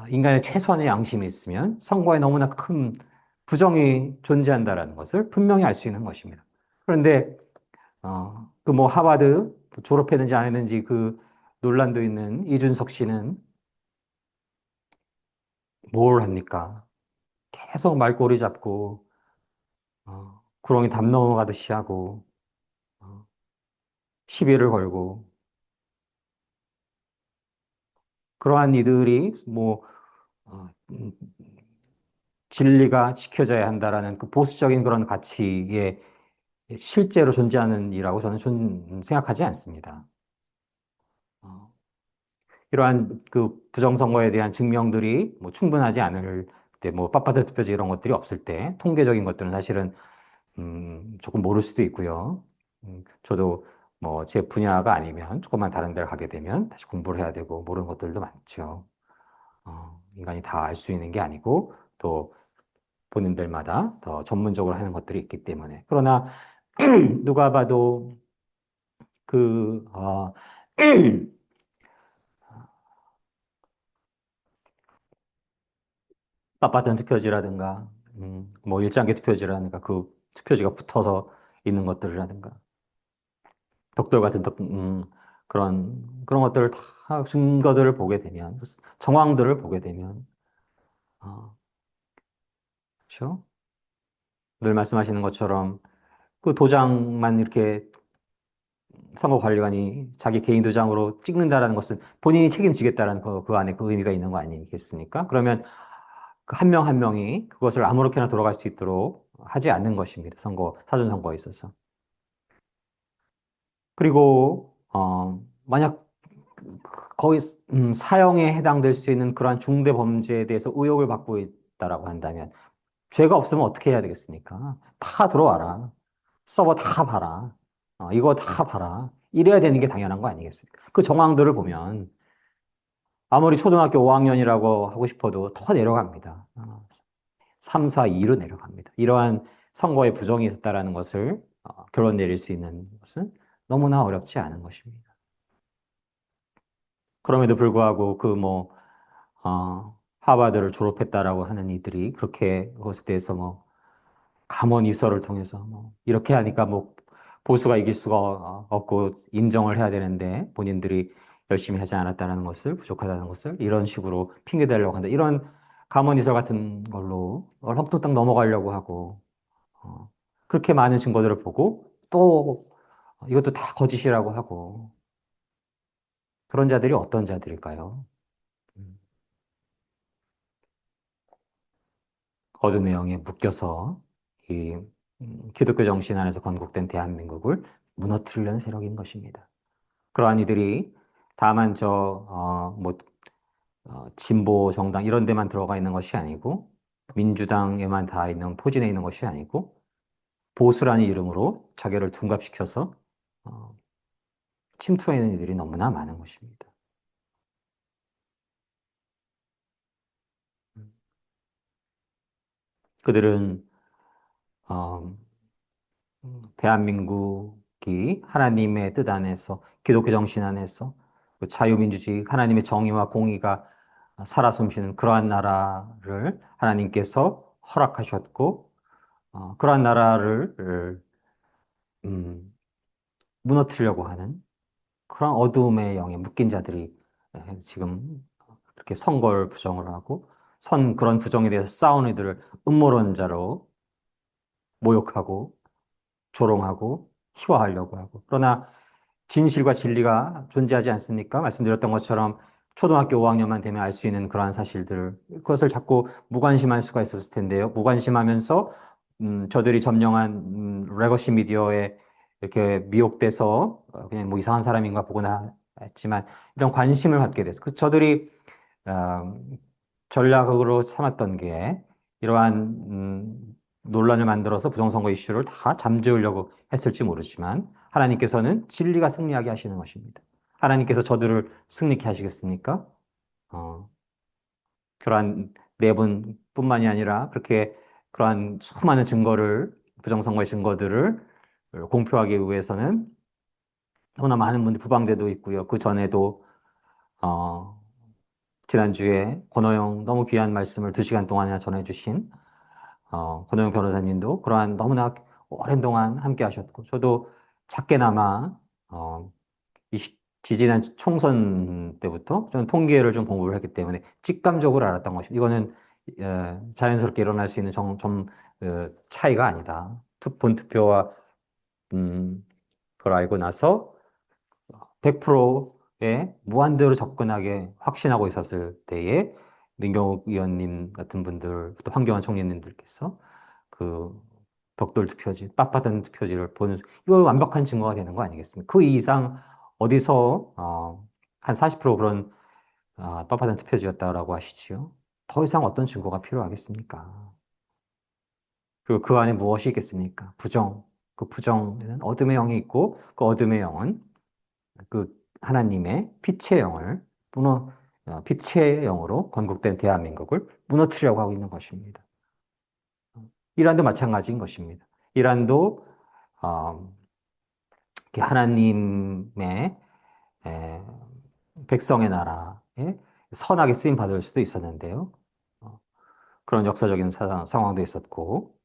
인간의 최소한의 양심이 있으면 선거에 너무나 큰 부정이 존재한다라는 것을 분명히 알 수 있는 것입니다. 그런데 그 뭐 하버드 졸업했는지 안 했는지 그 논란도 있는 이준석 씨는 뭘 합니까? 계속 말꼬리 잡고 구렁이 담 넘어가듯이 하고 어, 시비를 걸고 그러한 이들이 뭐 어, 음, 진리가 지켜져야 한다라는 그 보수적인 그런 가치에 실제로 존재하는 일이라고 저는 생각하지 않습니다. 어, 이러한 그 부정선거에 대한 증명들이 뭐 충분하지 않을 때, 뭐 빳빳한 투표지 이런 것들이 없을 때, 통계적인 것들은 사실은 조금 모를 수도 있고요. 저도 뭐 제 분야가 아니면 조금만 다른 데를 가게 되면 다시 공부를 해야 되고 모르는 것들도 많죠. 인간이 다 알 수 있는 게 아니고 또 본인들마다 더 전문적으로 하는 것들이 있기 때문에. 그러나 누가 봐도 그, 빳빳한 투표지라든가, 뭐 일장기 투표지라든가 그 투표지가 붙어서 있는 것들이라든가, 벽돌 같은 그런 것들을 다 증거들을 보게 되면, 정황들을 보게 되면, 어, 그렇죠? 늘 말씀하시는 것처럼 그 도장만 이렇게 선거관리관이 자기 개인 도장으로 찍는다라는 것은 본인이 책임지겠다라는 그 안에 그 의미가 있는 거 아니겠습니까? 그러면 그 한 명 한 명이 그것을 아무렇게나 돌아갈 수 있도록 하지 않는 것입니다. 사전선거에 있어서. 그리고, 만약 거의 사형에 해당될 수 있는 그러한 중대 범죄에 대해서 의혹을 받고 있다라고 한다면 죄가 없으면 어떻게 해야 되겠습니까? 다 들어와라. 서버 다 봐라. 이거 다 봐라. 이래야 되는 게 당연한 거 아니겠습니까? 그 정황들을 보면 아무리 초등학교 5학년이라고 하고 싶어도 더 내려갑니다. 3, 4, 2로 내려갑니다. 이러한 선거에 부정이 있었다라는 것을 결론 내릴 수 있는 것은 너무나 어렵지 않은 것입니다. 그럼에도 불구하고 하버드를 졸업했다라고 하는 이들이 그렇게 그것에 대해서 뭐 감언 이설을 통해서 뭐 이렇게 하니까 뭐 보수가 이길 수가 없고 인정을 해야 되는데 본인들이 열심히 하지 않았다는 것을 부족하다는 것을 이런 식으로 핑계 대려고 한다. 이런 감언 이설 같은 걸로 헐렁뚱땅 넘어가려고 하고 그렇게 많은 증거들을 보고 또 이것도 다 거짓이라고 하고 그런 자들이 어떤 자들일까요? 음, 어둠의 영에 묶여서 이 기독교 정신 안에서 건국된 대한민국을 무너뜨리려는 세력인 것입니다. 그러한 이들이 다만 진보 정당 이런 데만 들어가 있는 것이 아니고 민주당에만 다 있는 포진해 있는 것이 아니고 보수라는 이름으로 자기를 둔갑시켜서 어, 침투하는 이들이 너무나 많은 것입니다. 그들은 어, 대한민국이 하나님의 뜻 안에서 기독교 정신 안에서 그 자유민주주의 하나님의 정의와 공의가 살아 숨쉬는 그러한 나라를 하나님께서 허락하셨고 그러한 나라를 음, 무너뜨리려고 하는 그런 어두움의 영에 묶인 자들이 지금 그렇게 선거를 부정을 하고 그런 부정에 대해서 싸우는 이들을 음모론자로 모욕하고 조롱하고 희화하려고 하고 그러나 진실과 진리가 존재하지 않습니까? 말씀드렸던 것처럼 초등학교 5학년만 되면 알 수 있는 그러한 사실들 그것을 자꾸 무관심할 수가 있었을 텐데요. 무관심하면서 저들이 점령한 레거시 미디어에 이렇게 미혹돼서 그냥 뭐 이상한 사람인가 보구나 했지만 이런 관심을 갖게 돼서 저들이 어, 전략으로 삼았던 게 이러한 논란을 만들어서 부정선거 이슈를 다 잠재우려고 했을지 모르지만 하나님께서는 진리가 승리하게 하시는 것입니다. 하나님께서 저들을 승리케 하시겠습니까? 어, 그러한 내분뿐만이 아니라 그렇게 그러한 수많은 부정선거의 증거들을 공표하기 위해서는 너무나 많은 분들이 부방대도 있고요. 그 전에도 어, 지난주에 권호영 너무 귀한 말씀을 2시간 동안이나 전해주신 권호영 변호사님도 그러한 너무나 오랜 동안 함께 하셨고, 저도 작게나마, 어, 지지난 총선 때부터 저는 통계를 좀 공부를 했기 때문에 직감적으로 알았던 것이, 이거는, 자연스럽게 일어날 수 있는 차이가 아니다. 본투표와, 그걸 알고 나서 100%의 무한대로 접근하게 확신하고 있었을 때에 민경욱 의원님 같은 분들, 또 황교안 총리님들께서 그 벽돌 투표지, 빳빳한 투표지를 보는, 이거 완벽한 증거가 되는 거 아니겠습니까? 그 이상 어디서, 한 40% 그런, 빳빳한 투표지였다라고 하시지요? 더 이상 어떤 증거가 필요하겠습니까? 그리고 그 안에 무엇이 있겠습니까? 부정. 그 부정에는 어둠의 영이 있고, 그 어둠의 영은 그 하나님의 빛의 영을 빛의 영으로 건국된 대한민국을 무너뜨리려고 하고 있는 것입니다. 이란도 마찬가지인 것입니다. 이란도 어, 하나님의 에, 백성의 나라에 선하게 쓰임 받을 수도 있었는데요. 어, 그런 역사적인 상황도 있었고,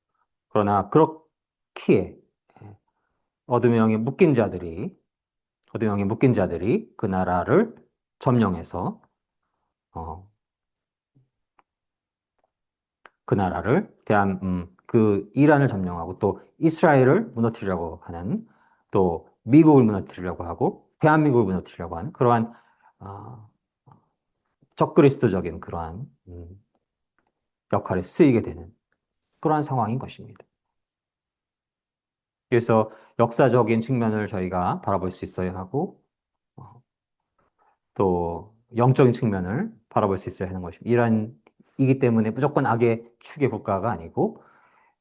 그러나 그렇기에 에, 어둠의 영에 묶인 자들이 어둠의 영에 묶인 자들이 그 나라를 점령해서 어, 그 나라를 그 이란을 점령하고 또 이스라엘을 무너뜨리려고 하는 또 미국을 무너뜨리려고 하고 대한민국을 무너뜨리려고 하는 그러한 어, 적그리스도적인 그러한 역할에 쓰이게 되는 그러한 상황인 것입니다. 그래서 역사적인 측면을 저희가 바라볼 수 있어야 하고 어, 또 영적인 측면을 바라볼 수 있어야 하는 것입니다. 이란이기 때문에 무조건 악의 축의 국가가 아니고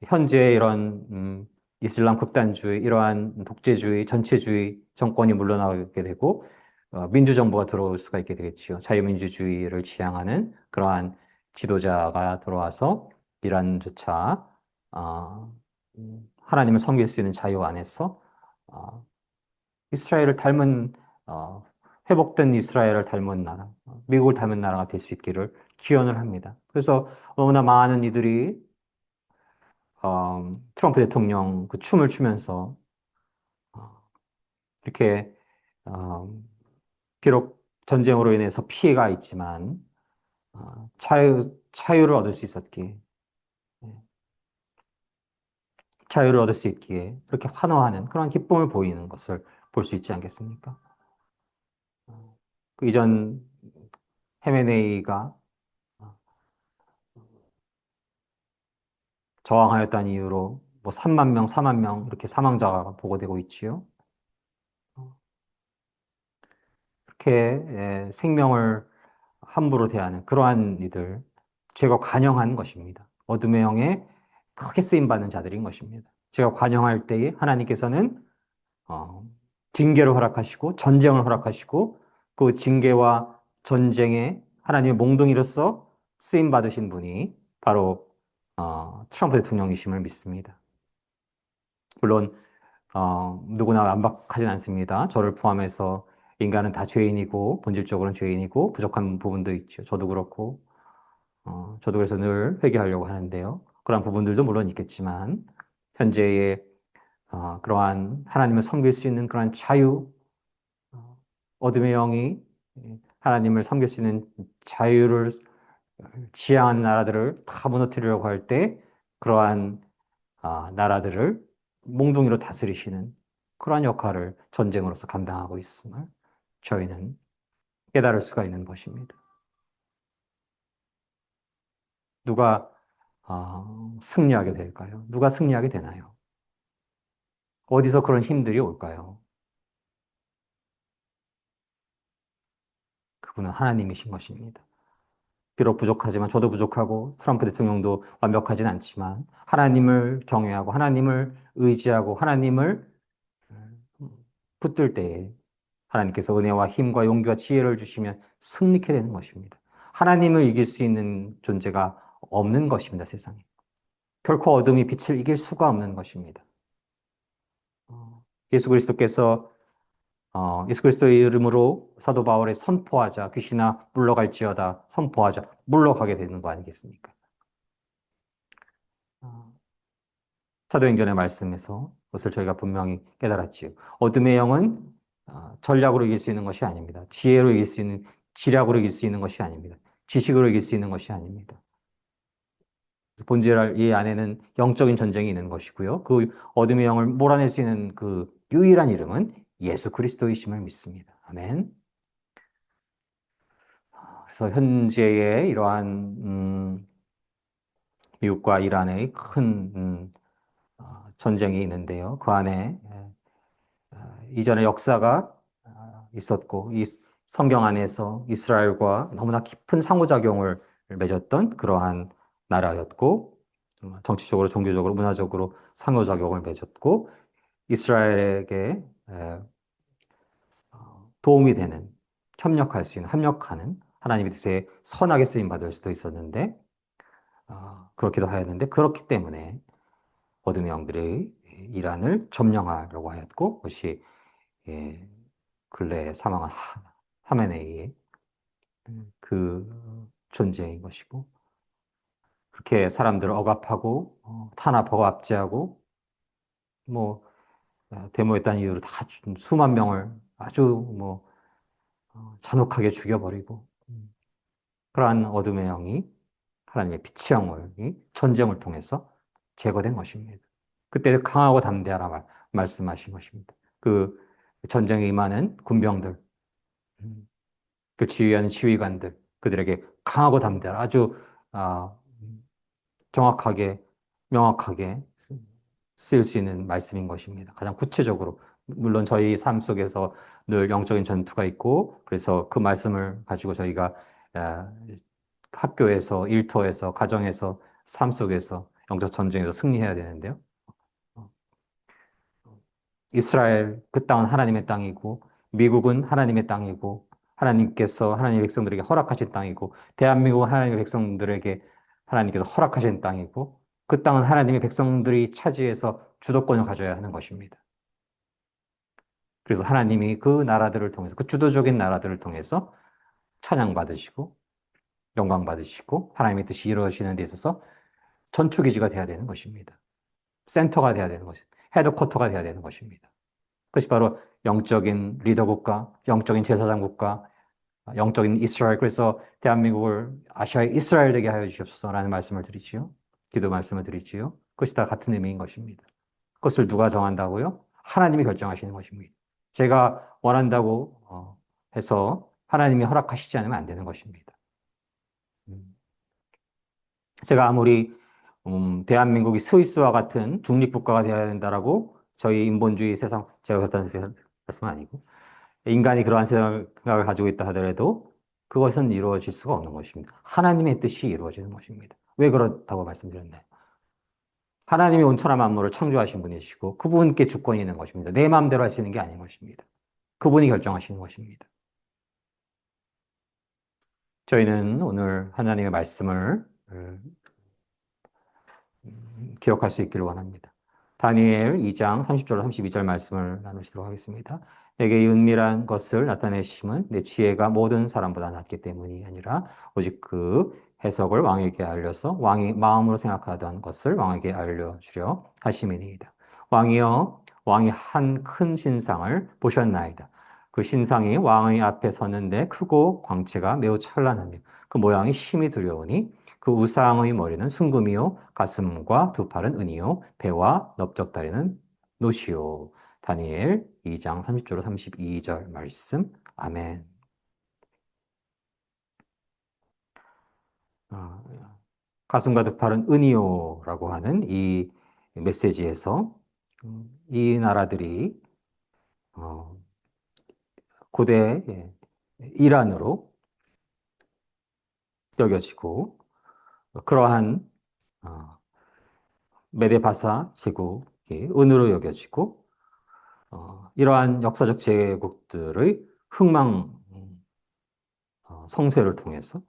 현재 이런 이슬람 극단주의, 이러한 독재주의, 전체주의 정권이 물러나게 되고 민주정부가 들어올 수가 있게 되겠지요. 자유민주주의를 지향하는 그러한 지도자가 들어와서 이란조차 하나님을 섬길 수 있는 자유 안에서 어, 이스라엘을 닮은 회복된 이스라엘을 닮은 나라, 미국을 닮은 나라가 될 수 있기를 기원을 합니다. 그래서 너무나 많은 이들이 트럼프 대통령 그 춤을 추면서 어, 이렇게 어, 비록 전쟁으로 인해서 피해가 있지만 자유를 얻을 수 있었기에 예, 자유를 얻을 수 있기에 그렇게 환호하는 그런 기쁨을 보이는 것을 볼 수 있지 않겠습니까? 그 이전 헤메네이가 어, 저항하였다는 이유로 뭐 3만 명, 4만 명 이렇게 사망자가 보고되고 있지요. 어, 그렇게 생명을 함부로 대하는 그러한 이들, 제가 관용한 것입니다. 어둠의 영에 크게 쓰임받는 자들인 것입니다. 제가 관용할 때에 하나님께서는 어, 징계를 허락하시고 전쟁을 허락하시고 그 징계와 전쟁에 하나님의 몽둥이로서 쓰임받으신 분이 바로 트럼프 대통령이심을 믿습니다. 물론 누구나 완벽하진 않습니다. 저를 포함해서 인간은 다 죄인이고 본질적으로는 죄인이고 부족한 부분도 있죠. 저도 그렇고 저도 그래서 늘 회개하려고 하는데요. 그러한 부분들도 물론 있겠지만, 현재의 그러한 하나님을 섬길 수 있는 그러한 자유, 어, 어둠의 영이 하나님을 섬길 수 있는 자유를 지향하는 나라들을 다 무너뜨리려고 할 때, 그러한 나라들을 몽둥이로 다스리시는 그러한 역할을 전쟁으로서 감당하고 있음을 저희는 깨달을 수가 있는 것입니다. 누가 승리하게 될까요? 누가 승리하게 되나요? 어디서 그런 힘들이 올까요? 그분은 하나님이신 것입니다. 비록 부족하지만 저도 부족하고 트럼프 대통령도 완벽하진 않지만 하나님을 경외하고 하나님을 의지하고 하나님을 붙들 때에 하나님께서 은혜와 힘과 용기와 지혜를 주시면 승리케 되는 것입니다. 하나님을 이길 수 있는 존재가 없는 것입니다, 세상에. 결코 어둠이 빛을 이길 수가 없는 것입니다. 예수 그리스도께서 예수 그리스도의 이름으로 사도 바울의 선포하자, 귀신아 물러갈지어다 선포하자, 물러가게 되는 거 아니겠습니까? 어, 사도행전의 말씀에서 그것을 저희가 분명히 깨달았지요. 어둠의 영은 전략으로 이길 수 있는 것이 아닙니다. 지혜로 이길 수 있는, 지략으로 이길 수 있는 것이 아닙니다. 지식으로 이길 수 있는 것이 아닙니다. 본질 이 안에는 영적인 전쟁이 있는 것이고요. 그 어둠의 영을 몰아낼 수 있는 그 유일한 이름은 예수 그리스도이심을 믿습니다. 아멘. 그래서 현재의 이러한 미국과 이란의 큰 전쟁이 있는데요. 그 안에 이전에 역사가 있었고, 이 성경 안에서 이스라엘과 너무나 깊은 상호작용을 맺었던 그러한 나라였고, 정치적으로, 종교적으로, 문화적으로 상호작용을 맺었고, 이스라엘에게 도움이 되는, 협력할 수 있는, 협력하는 하나님의 뜻에 선하게 쓰임 받을 수도 있었는데, 그렇기도 하였는데, 그렇기 때문에 어둠의 영들의 이란을 점령하려고 하였고, 그것이 예, 근래에 사망한 하메네이의 그 존재인 것이고, 그렇게 사람들을 억압하고, 탄압하고, 압제하고, 뭐, 데모했다는 이유로 다 수만 명을 아주 뭐, 잔혹하게 죽여버리고, 그러한 어둠의 영이 하나님의 빛의 영이 전쟁을 통해서 제거된 것입니다. 그때 강하고 담대하라 말씀하신 것입니다. 그 전쟁에 임하는 군병들, 음, 그 지휘하는 지휘관들, 그들에게 강하고 담대하라 아주 아, 정확하게, 명확하게 쓰일 수 있는 말씀인 것입니다. 가장 구체적으로. 물론 저희 삶 속에서 늘 영적인 전투가 있고, 그래서 그 말씀을 가지고 저희가 아, 학교에서, 일터에서, 가정에서, 삶 속에서, 영적 전쟁에서 승리해야 되는데요. 이스라엘, 그 땅은 하나님의 땅이고, 미국은 하나님의 땅이고, 하나님께서 하나님의 백성들에게 허락하신 땅이고, 대한민국은 하나님의 백성들에게 하나님께서 허락하신 땅이고, 그 땅은 하나님의 백성들이 차지해서 주도권을 가져야 하는 것입니다. 그래서 하나님이 그 나라들을 통해서, 그 주도적인 나라들을 통해서 찬양받으시고, 영광받으시고, 하나님의 뜻이 이루어지는 데 있어서 전투기지가 돼야 되는 것입니다. 센터가 돼야 되는 것입니다. 헤드쿼터가 돼야 되는 것입니다. 그것이 바로 영적인 리더 국가, 영적인 제사장 국가, 영적인 이스라엘. 그래서 대한민국을 아시아의 이스라엘 되게 하여 주시옵소서라는 말씀을 드리지요. 기도 말씀을 드리지요. 그것이 다 같은 의미인 것입니다. 그것을 누가 정한다고요? 하나님이 결정하시는 것입니다. 제가 원한다고 해서 하나님이 허락하시지 않으면 안 되는 것입니다. 음. 제가 아무리 대한민국이 스위스와 같은 중립국가가 되어야 된다라고 저희 인본주의 세상, 제가 그렇다는 말씀은 아니고, 인간이 그러한 생각을 가지고 있다 하더라도 그것은 이루어질 수가 없는 것입니다. 하나님의 뜻이 이루어지는 것입니다. 왜 그렇다고 말씀드렸나요? 하나님이 온천한 만물을 창조하신 분이시고 그분께 주권이 있는 것입니다. 내 마음대로 하시는 게 아닌 것입니다. 그분이 결정하시는 것입니다. 저희는 오늘 하나님의 말씀을 기억할 수 있기를 원합니다. 다니엘 2장 30절로 32절 말씀을 나누시도록 하겠습니다. 내게 이 은밀한 것을 나타내심은 내 지혜가 모든 사람보다 낫기 때문이 아니라 오직 그 해석을 왕에게 알려서 왕이 마음으로 생각하던 것을 왕에게 알려주려 하심이니이다. 왕이여, 왕이 한 큰 신상을 보셨나이다. 그 신상이 왕의 앞에 섰는데 크고 광채가 매우 찬란하며 그 모양이 심히 두려우니 그 우상의 머리는 순금이요 가슴과 두 팔은 은이요 배와 넓적다리는 노시오. 다니엘 2장 30절로 32절 말씀. 아멘. 어, 가슴과 두 팔은 은이요라고 하는 이 메시지에서 이 나라들이 어, 고대 이란으로 여겨지고 그러한 어, 메데바사 제국이 은으로 여겨지고 이러한 역사적 제국들의 흥망 성쇠를 통해서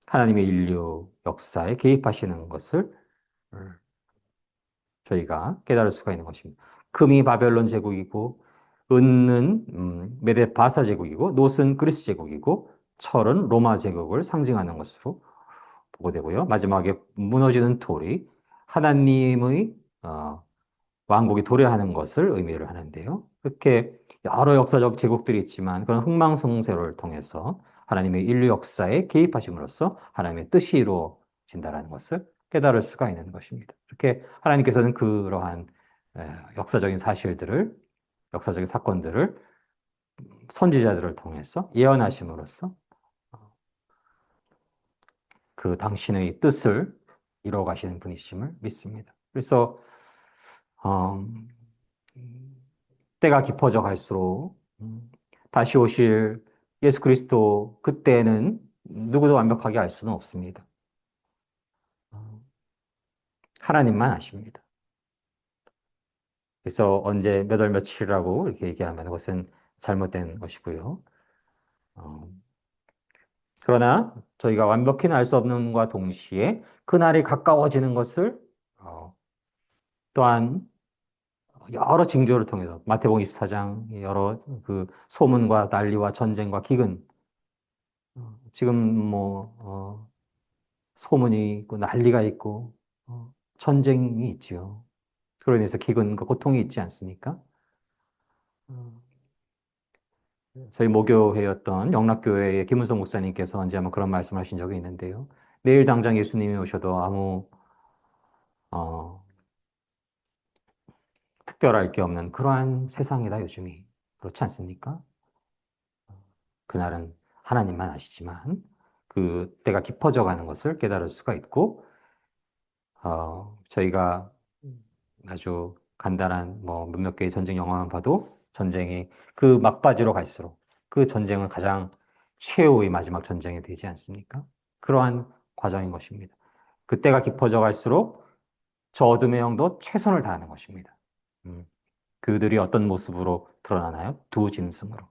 하나님의 인류 역사에 개입하시는 것을 저희가 깨달을 수가 있는 것입니다. 금이 바벨론 제국이고 은은 메데 바사 제국이고 노스는 그리스 제국이고 철은 로마 제국을 상징하는 것으로 보고되고요. 마지막에 무너지는 돌이 하나님의 왕국이 도래하는 것을 의미를 하는데요. 이렇게 여러 역사적 제국들이 있지만 그런 흥망성쇠를 통해서 하나님의 인류 역사에 개입하심으로써 하나님의 뜻이 이루어진다는 것을 깨달을 수가 있는 것입니다. 이렇게 하나님께서는 그러한 역사적인 사실들을, 역사적인 사건들을 선지자들을 통해서 예언하심으로써 그 당신의 뜻을 이루어 가시는 분이심을 믿습니다. 그래서 음, 때가 깊어져 갈수록 다시 오실 예수 그리스도 그때는 누구도 완벽하게 알 수는 없습니다. 어, 하나님만 아십니다. 그래서 언제 몇 월 며칠이라고 이렇게 얘기하면 그것은 잘못된 것이고요. 어, 그러나 저희가 완벽히는 알 수 없는과 동시에 그날이 가까워지는 것을 어, 또한 여러 징조를 통해서 마태복음 24장 여러 그 소문과 난리와 전쟁과 기근 지금 소문이 있고 난리가 있고 전쟁이 있지요. 그로 인해서 기근과 고통이 있지 않습니까? 어, 저희 모교회였던 영락교회의 김은성 목사님께서 언제 한번 그런 말씀하신 적이 있는데요. 내일 당장 예수님이 오셔도 아무 어, 특별할 게 없는 그러한 세상이다 요즘이. 그렇지 않습니까? 그날은 하나님만 아시지만 그 때가 깊어져 가는 것을 깨달을 수가 있고 저희가 아주 간단한 뭐 몇몇 개의 전쟁 영화만 봐도 전쟁이 그 막바지로 갈수록 그 전쟁은 가장 최후의 마지막 전쟁이 되지 않습니까? 그러한 과정인 것입니다. 그때가 깊어져 갈수록 저 어둠의 영도 최선을 다하는 것입니다. 음, 그들이 어떤 모습으로 드러나나요? 두 짐승으로.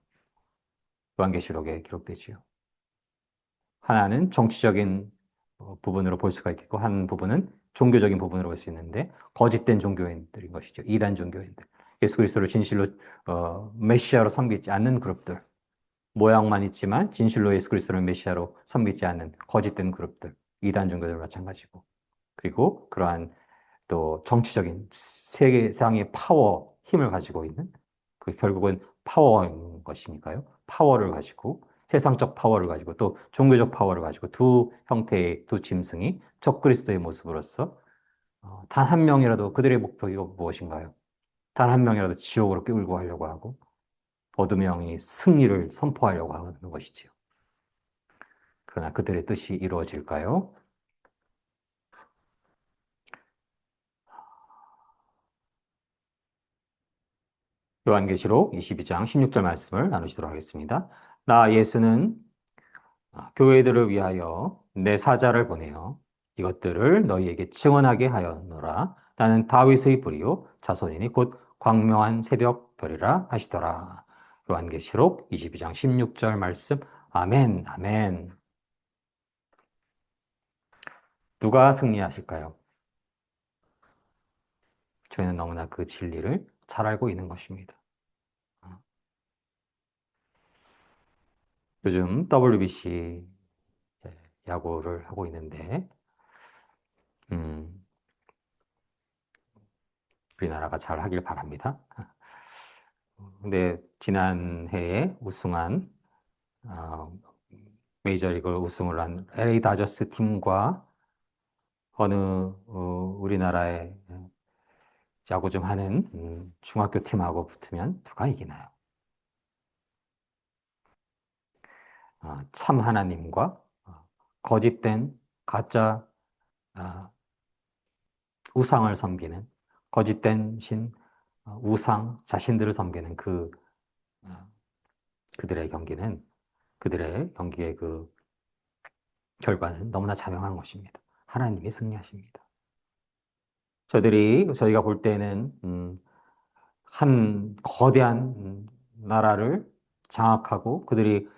요한계시록에 기록되지요. 하나는 정치적인 부분으로 볼 수가 있겠고 한 부분은 종교적인 부분으로 볼 수 있는데 거짓된 종교인들인 것이죠. 이단 종교인들. 예수 그리스도를 진실로 메시아로 섬기지 않는 그룹들. 모양만 있지만 진실로 예수 그리스도를 메시아로 섬기지 않는 거짓된 그룹들. 이단 종교들 마찬가지고. 그리고 그러한 또 정치적인 세상의 파워, 힘을 가지고 있는 그 결국은 파워인 것이니까요. 파워를 가지고 세상적 파워를 가지고 또 종교적 파워를 가지고 두 형태의 두 짐승이 적그리스도의 모습으로서 단 한 명이라도 그들의 목표가 무엇인가요? 단 한 명이라도 지옥으로 끌고 가려고 하고 어둠의 영이 승리를 선포하려고 하는 것이지요. 그러나 그들의 뜻이 이루어질까요? 요한계시록 22장 16절 말씀을 나누시도록 하겠습니다. 나 예수는 교회들을 위하여 내 사자를 보내어 이것들을 너희에게 증언하게 하였노라. 나는 다윗의 뿌리요 자손이니 곧 광명한 새벽 별이라 하시더라. 요한계시록 22장 16절 말씀. 아멘, 아멘. 누가 승리하실까요? 저희는 너무나 그 진리를 잘 알고 있는 것입니다. 요즘 WBC 야구를 하고 있는데, 음, 우리나라가 잘 하길 바랍니다. 근데 지난해에 우승한 어, 메이저리그 우승을 한 LA 다저스 팀과 어느 우리나라의 야구 좀 하는 중학교 팀하고 붙으면 누가 이기나요? 참 하나님과 거짓된 가짜 아, 우상을 섬기는 거짓된 신 우상 자신들을 섬기는 어, 그들의 경기는 그들의 경기의 그 결과는 너무나 자명한 것입니다. 하나님이 승리하십니다. 저희가 볼 때는 한 거대한 나라를 장악하고 그들이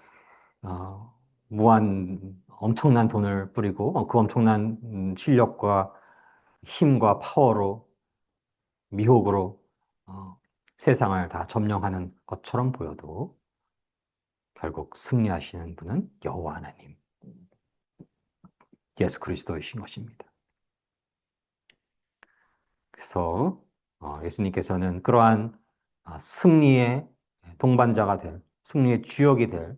어, 무한 엄청난 돈을 뿌리고 그 엄청난 실력과 힘과 파워로 미혹으로 세상을 다 점령하는 것처럼 보여도 결국 승리하시는 분은 여호와 하나님, 예수 그리스도이신 것입니다. 그래서 예수님께서는 그러한 승리의 동반자가 될, 승리의 주역이 될,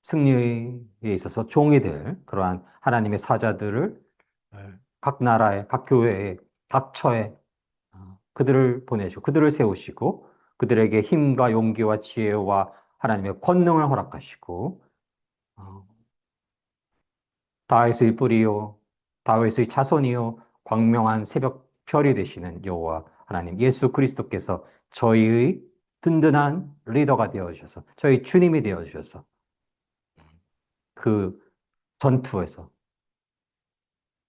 승리에 있어서 종이 될 그러한 하나님의 사자들을 각 나라에, 각 교회에, 각 처에 그들을 보내시고 그들을 세우시고 그들에게 힘과 용기와 지혜와 하나님의 권능을 허락하시고 어, 다윗의 뿌리요 다윗의 자손이요 광명한 새벽 별이 되시는 여호와 하나님 예수 그리스도께서 저희의 든든한 리더가 되어주셔서 저희 주님이 되어주셔서 그 전투에서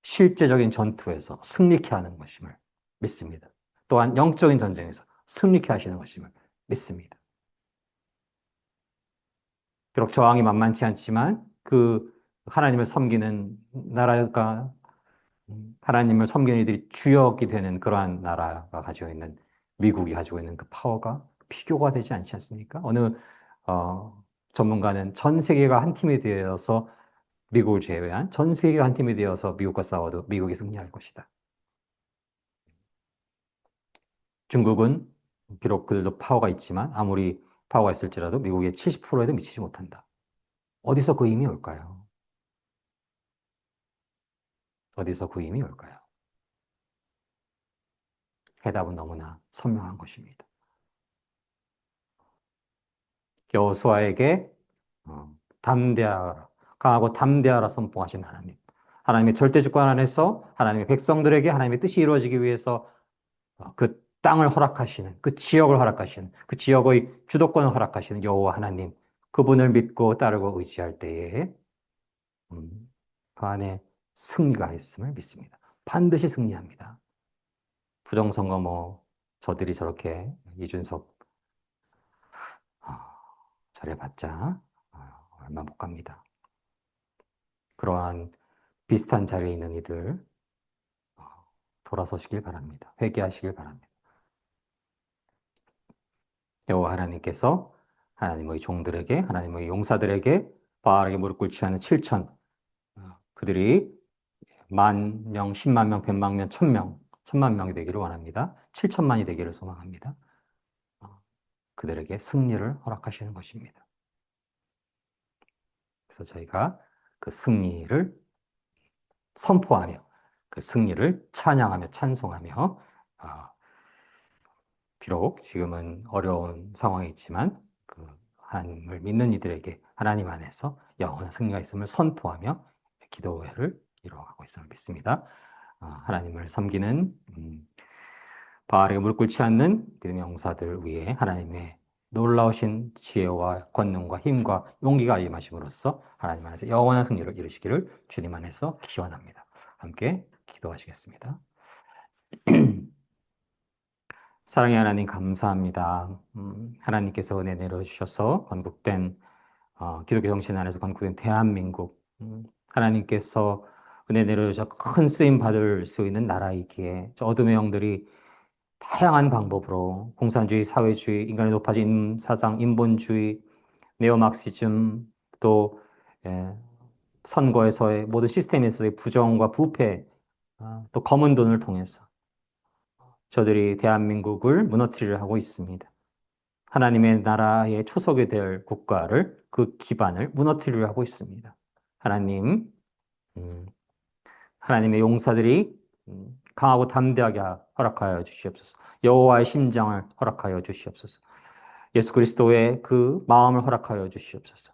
실제적인 전투에서 승리케 하는 것임을 믿습니다. 또한 영적인 전쟁에서 승리케 하시는 것임을 믿습니다. 비록 저항이 만만치 않지만 그 하나님을 섬기는 나라가 하나님을 섬기는 이들이 주역이 되는 그러한 나라가 가지고 있는 미국이 가지고 있는 그 파워가 비교가 되지 않지 않습니까? 어느 전문가는 전 세계가 한 팀이 되어서 미국을 제외한 전 세계가 한 팀이 되어서 미국과 싸워도 미국이 승리할 것이다. 중국은 비록 그들도 파워가 있지만 아무리 파워가 있을지라도 미국의 70%에도 미치지 못한다. 어디서 그 힘이 올까요? 어디서 그 힘이 올까요? 해답은 너무나 선명한 것입니다. 여호수아에게 담대하라, 강하고 담대하라 선포하신 하나님. 하나님의 절대 주권 안에서 하나님의 백성들에게 하나님의 뜻이 이루어지기 위해서 그 땅을 허락하시는, 그 지역을 허락하시는, 그 지역의 주도권을 허락하시는 여호와 하나님, 그분을 믿고 따르고 의지할 때에 그 안에 승리가 있음을 믿습니다. 반드시 승리합니다. 부정선거 저들이 저렇게 이준석 잘해봤자 얼마 못 갑니다. 그러한 비슷한 자리에 있는 이들 돌아서시길 바랍니다. 회개하시길 바랍니다. 여호와 하나님께서 하나님의 종들에게, 하나님의 용사들에게 바알에게 무릎 꿇지 않은 7천, 그들이 10,000명, 100,000명, 100,000명, 1,000명, 1,000,000명이 되기를 원합니다. 7천만이 되기를 소망합니다. 그들에게 승리를 허락하시는 것입니다. 그래서 저희가 그 승리를 선포하며 그 승리를 찬양하며 찬송하며 비록 지금은 어려운 상황이 있지만 그 하나님을 믿는 이들에게 하나님 안에서 영원한 승리가 있음을 선포하며 기도회를 이루어가고 있음을 믿습니다. 하나님을 섬기는 바알에게 무릎 꿇지 않는 믿음의 용사들 위해 하나님의 놀라우신 지혜와 권능과 힘과 용기가 임하심으로써 하나님 안에서 영원한 승리를 이루시기를 주님 안에서 기원합니다. 함께 기도하시겠습니다. 사랑의 하나님 감사합니다. 하나님께서 은혜 내려주셔서 건국된 기독교 정신 안에서 건국된 대한민국, 하나님께서 은혜 내려주셔서 큰 쓰임 받을 수 있는 나라이기에 저 어둠의 영들이 다양한 방법으로 공산주의, 사회주의, 인간의 높아진 사상, 인본주의, 네오막시즘, 또 선거에서의 모든 시스템에서의 부정과 부패, 또 검은 돈을 통해서 저들이 대한민국을 무너뜨리려 하고 있습니다. 하나님의 나라의 초석이 될 국가를, 그 기반을 무너뜨리려 하고 있습니다. 하나님, 하나님의 용사들이 강하고 담대하게 허락하여 주시옵소서. 여호와의 심장을 허락하여 주시옵소서. 예수 그리스도의 그 마음을 허락하여 주시옵소서.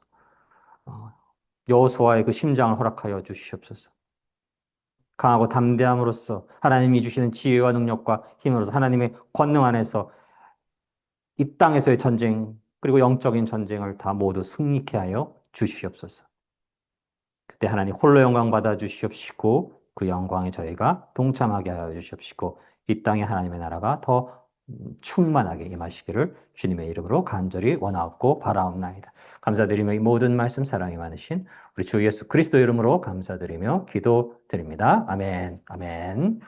여호수아의 그 심장을 허락하여 주시옵소서. 강하고 담대함으로써 하나님이 주시는 지혜와 능력과 힘으로서 하나님의 권능 안에서 이 땅에서의 전쟁 그리고 영적인 전쟁을 다 모두 승리케 하여 주시옵소서. 그때 하나님 홀로 영광 받아 주시옵시고 그 영광에 저희가 동참하게 하여 주시옵시고 이 땅에 하나님의 나라가 더 충만하게 임하시기를 주님의 이름으로 간절히 원하옵고 바라옵나이다. 감사드리며 이 모든 말씀 사랑이 많으신 우리 주 예수 그리스도 이름으로 감사드리며 기도드립니다. 아멘. 아멘.